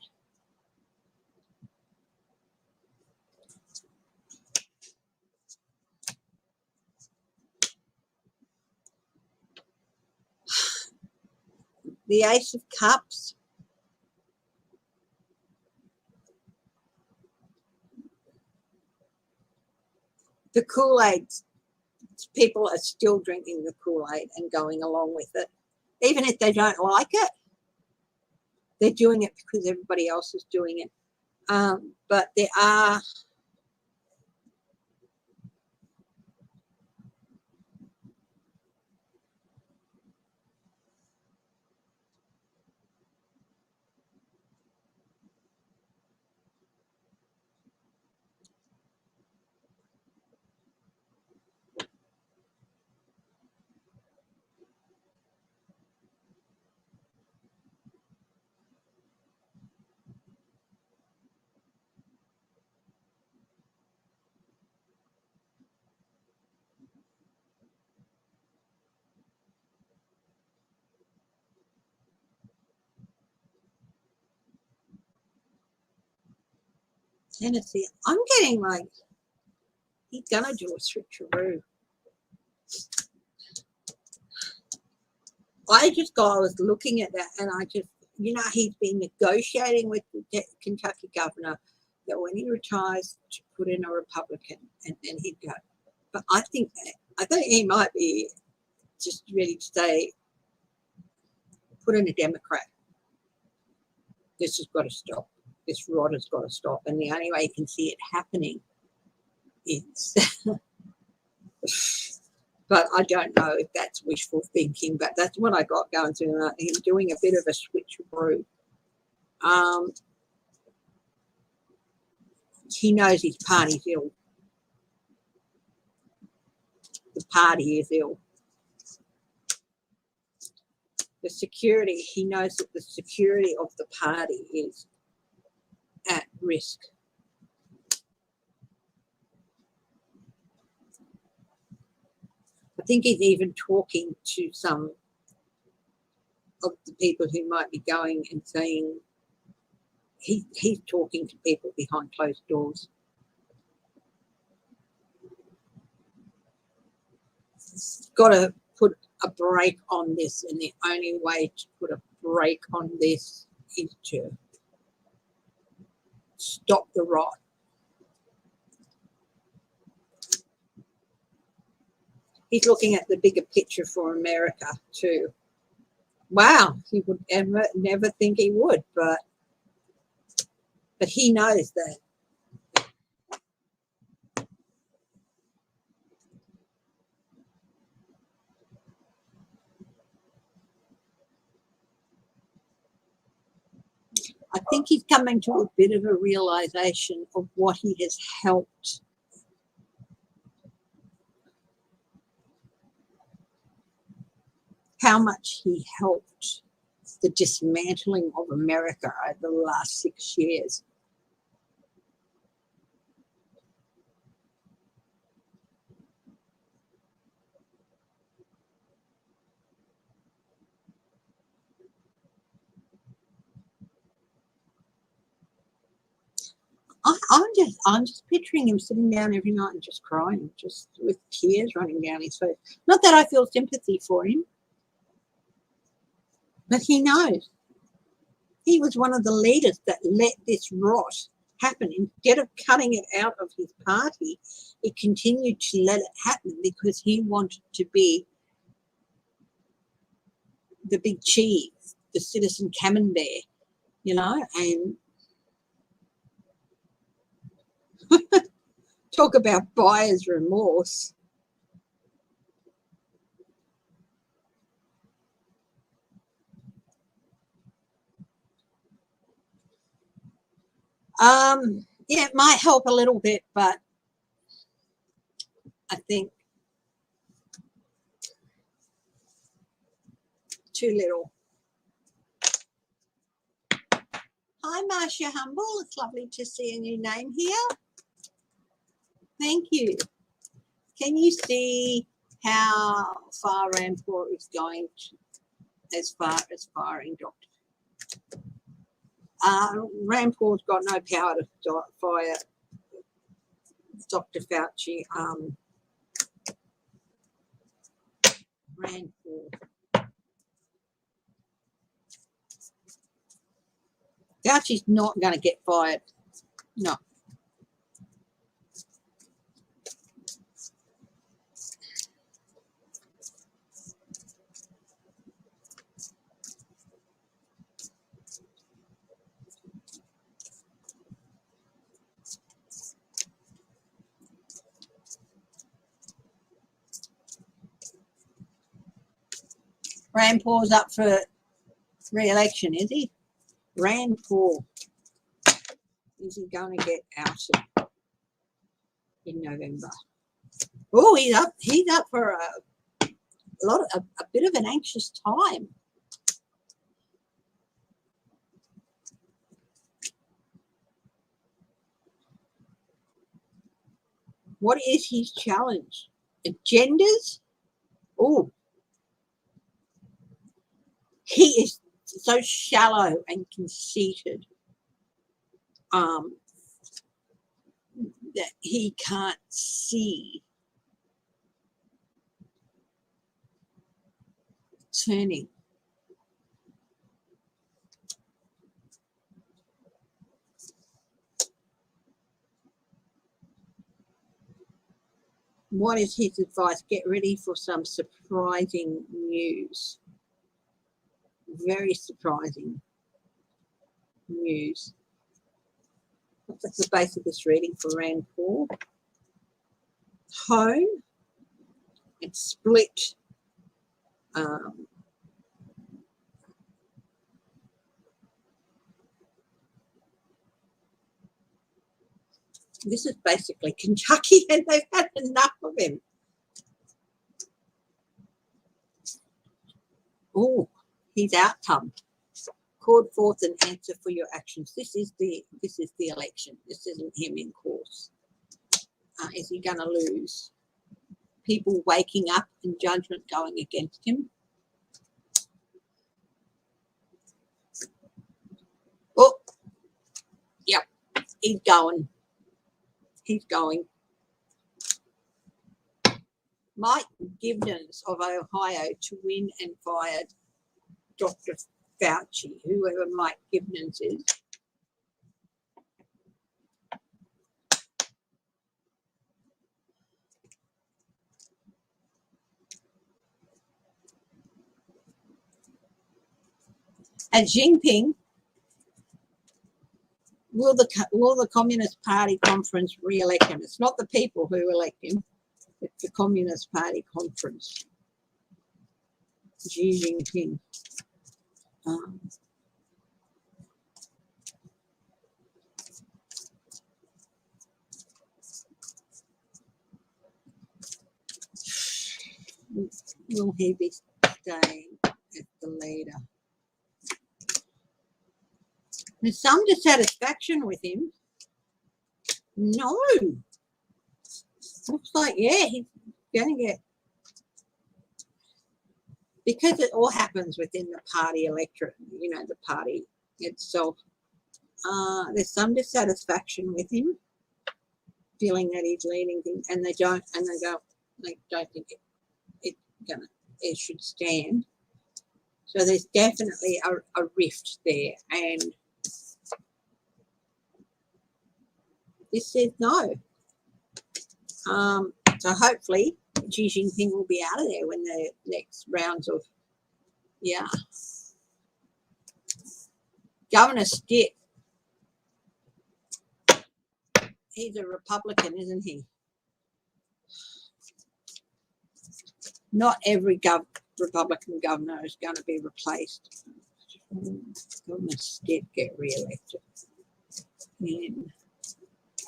The Ace of Cups. The Kool-Aid. People are still drinking the Kool-Aid and going along with it. Even if they don't like it, they're doing it because everybody else is doing it. But there are Tennessee. I'm getting like he's gonna do a switcheroo. I was looking at that and I just, he's been negotiating with the Kentucky governor that when he retires to put in a Republican and then he'd go. But I think he might be just ready to say, put in a Democrat. This has got to stop. This rot has got to stop. And the only way you can see it happening is, but I don't know if that's wishful thinking, but that's what I got going through. He's doing a bit of a switcheroo. He knows his party's ill. The party is ill. The security, he knows that the security of the party is at risk. I think he's even talking to some of the people who might be going and saying, he's talking to people behind closed doors. Got to put a break on this, and the only way to put a break on this is to stop the rot. He's looking at the bigger picture for America too. Wow, he would never think he would, but he knows that. I think he's coming to a bit of a realization of what he has helped. How much he helped the dismantling of America over the last 6 years. I'm just picturing him sitting down every night and just crying, just with tears running down his face. Not that I feel sympathy for him, but he knows. He was one of the leaders that let this rot happen. Instead of cutting it out of his party, he continued to let it happen because he wanted to be the big chief, the citizen camembert, and talk about buyer's remorse. Yeah, it might help a little bit, but I think too little. Hi, Marcia Humble. It's lovely to see a new name here. Thank you. Can you see how far Rampur is going as far as firing Dr. Rampur's got no power to fire Dr. Fauci. Rampur. Fauci's not going to get fired. No. Rampur's up for re-election, is he? Rampur. Is he going to get outed in November? Oh, he's up for a bit of an anxious time. What is his challenge? Agendas? Oh, he is so shallow and conceited that he can't see turning. What is his advice? Get ready for some surprising news. Very surprising news. That's the base of this reading for Rampur. Home and split. This is basically Kentucky, and they've had enough of him. Oh, his outcome. Called forth an answer for your actions. This is the election. This isn't him in course. Is he going to lose? People waking up and judgment going against him. Oh, yep, he's going. He's going. Mike Gibbons of Ohio to win and fired Dr. Fauci, whoever Mike Gibbons is. And Jinping, will the Communist Party conference re-elect him? It's not the people who elect him, it's the Communist Party conference. Xi Jinping. Will he be staying as the leader? There's some dissatisfaction with him. No. Looks like, yeah, he's going to get... Because it all happens within the party electorate, you know, the party itself. There's some dissatisfaction with him, feeling that he's leading things, and they don't think it should stand. So there's definitely a rift there, and this says no. So hopefully Xi Jinping will be out of there when the next rounds of, yeah. Governor Stitt, he's a Republican, isn't he? Not every Republican governor is going to be replaced. Governor Stitt get re-elected in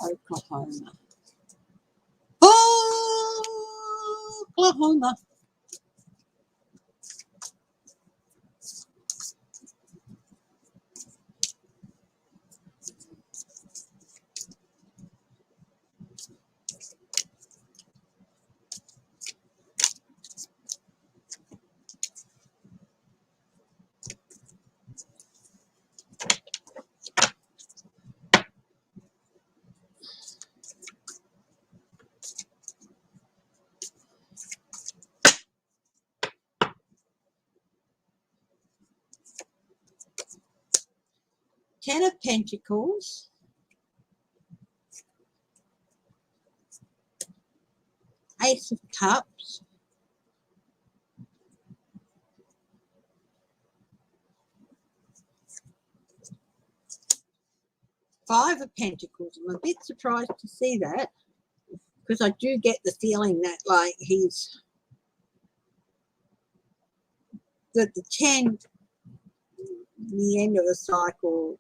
Oklahoma. Oklahoma. Ten of Pentacles. Ace of Cups. Five of Pentacles. I'm a bit surprised to see that, because I do get the feeling that, like, he's... That the 10, the end of the cycle,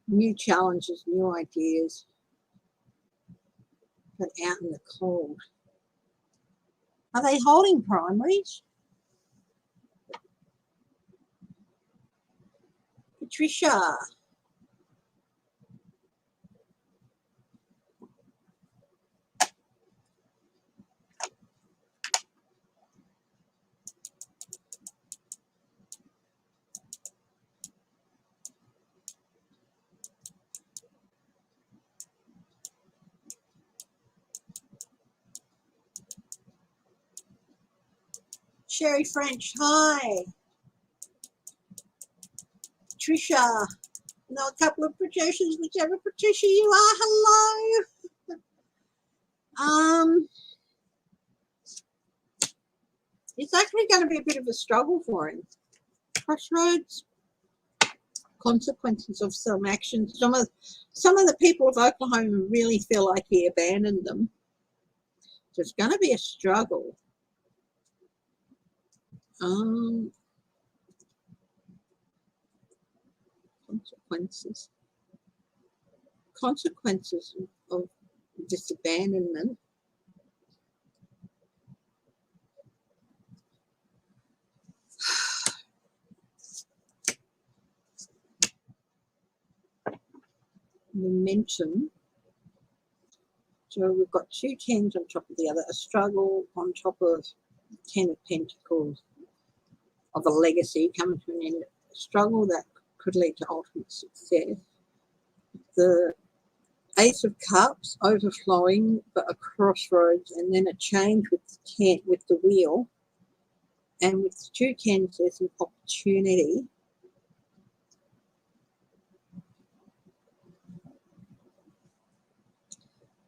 new challenges, new ideas, but out in the cold. Are they holding primaries? Patricia. Sherry French, hi. Patricia. No, a couple of Patricias, whichever Patricia you are, hello. It's actually going to be a bit of a struggle for him. Crossroads, consequences of some actions. Some of the people of Oklahoma really feel like he abandoned them. So it's going to be a struggle. Consequences of this abandonment. Momentum. So we've got two tens on top of the other, a struggle on top of 10 of Pentacles of a legacy coming to an end, a struggle that could lead to ultimate success. The Ace of Cups overflowing, but a crossroads, and then a change with the 10, with the wheel, and with the two tens there's an opportunity.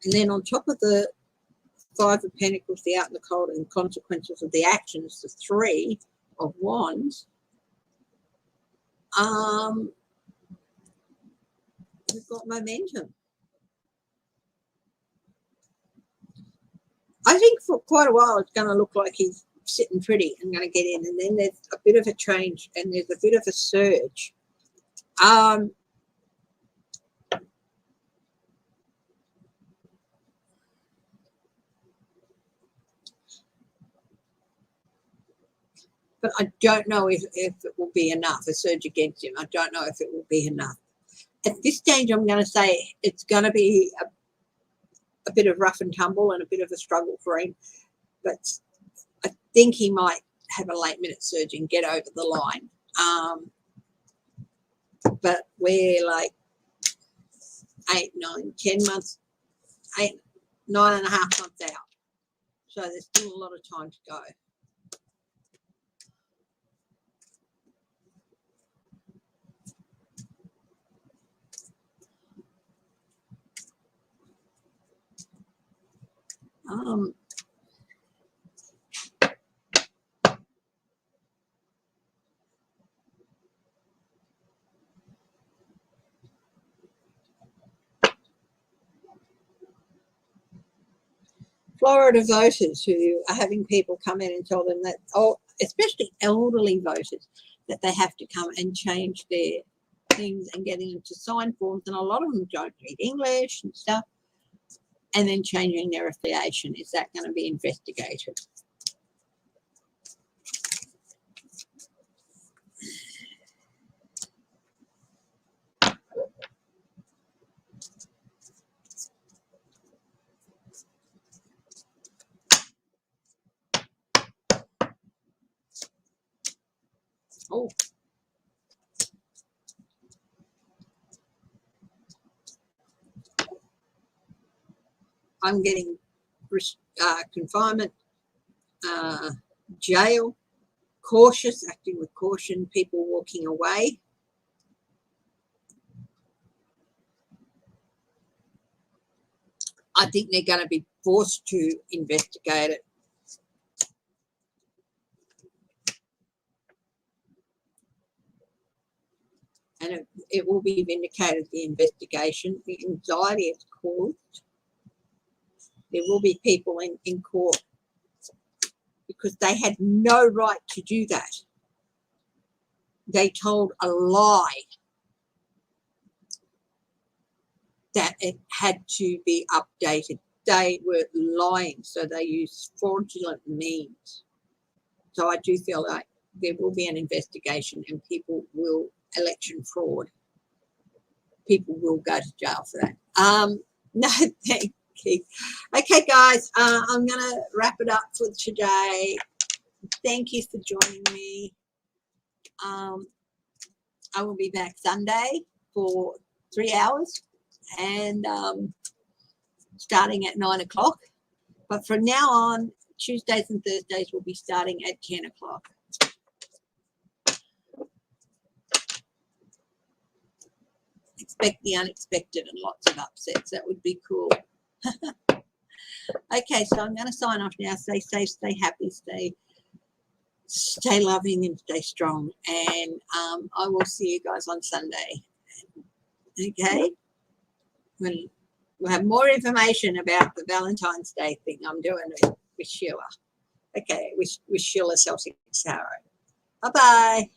And then on top of the Five of Pentacles, the out in the cold and consequences of the actions, the Three of Wands. We've got momentum. I think for quite a while it's going to look like he's sitting pretty and going to get in, and then there's a bit of a change and there's a bit of a surge. But I don't know if it will be enough, a surge against him. I don't know if it will be enough. At this stage, I'm going to say it's going to be a bit of rough and tumble and a bit of a struggle for him. But I think he might have a late minute surge and get over the line. But we're like 8, 9, 10 months, 8, 9.5 months out. So there's still a lot of time to go. Florida voters who are having people come in and tell them that, especially elderly voters, that they have to come and change their things and getting them to sign forms, and a lot of them don't read English and stuff, and then changing their affiliation. Is that going to be investigated? Oh. I'm getting confinement, jail, cautious, acting with caution, people walking away. I think they're going to be forced to investigate it. And it will be vindicated, the investigation. The anxiety it's caused. There will be people in court because they had no right to do that. They told a lie that it had to be updated. They were lying, so they used fraudulent means. So I do feel like there will be an investigation and people will, election fraud, people will go to jail for that. No, thank you. Okay, guys, I'm going to wrap it up for today. Thank you for joining me. I will be back Sunday for 3 hours and starting at 9 o'clock. But from now on, Tuesdays and Thursdays will be starting at 10 o'clock. Expect the unexpected and lots of upsets. That would be cool. Okay, so I'm going to sign off now. Stay safe, stay happy, stay loving and stay strong. And I will see you guys on Sunday. Okay? We'll have more information about the Valentine's Day thing I'm doing with Sheila. Okay, with Sheila Celtic Sarah. Bye-bye.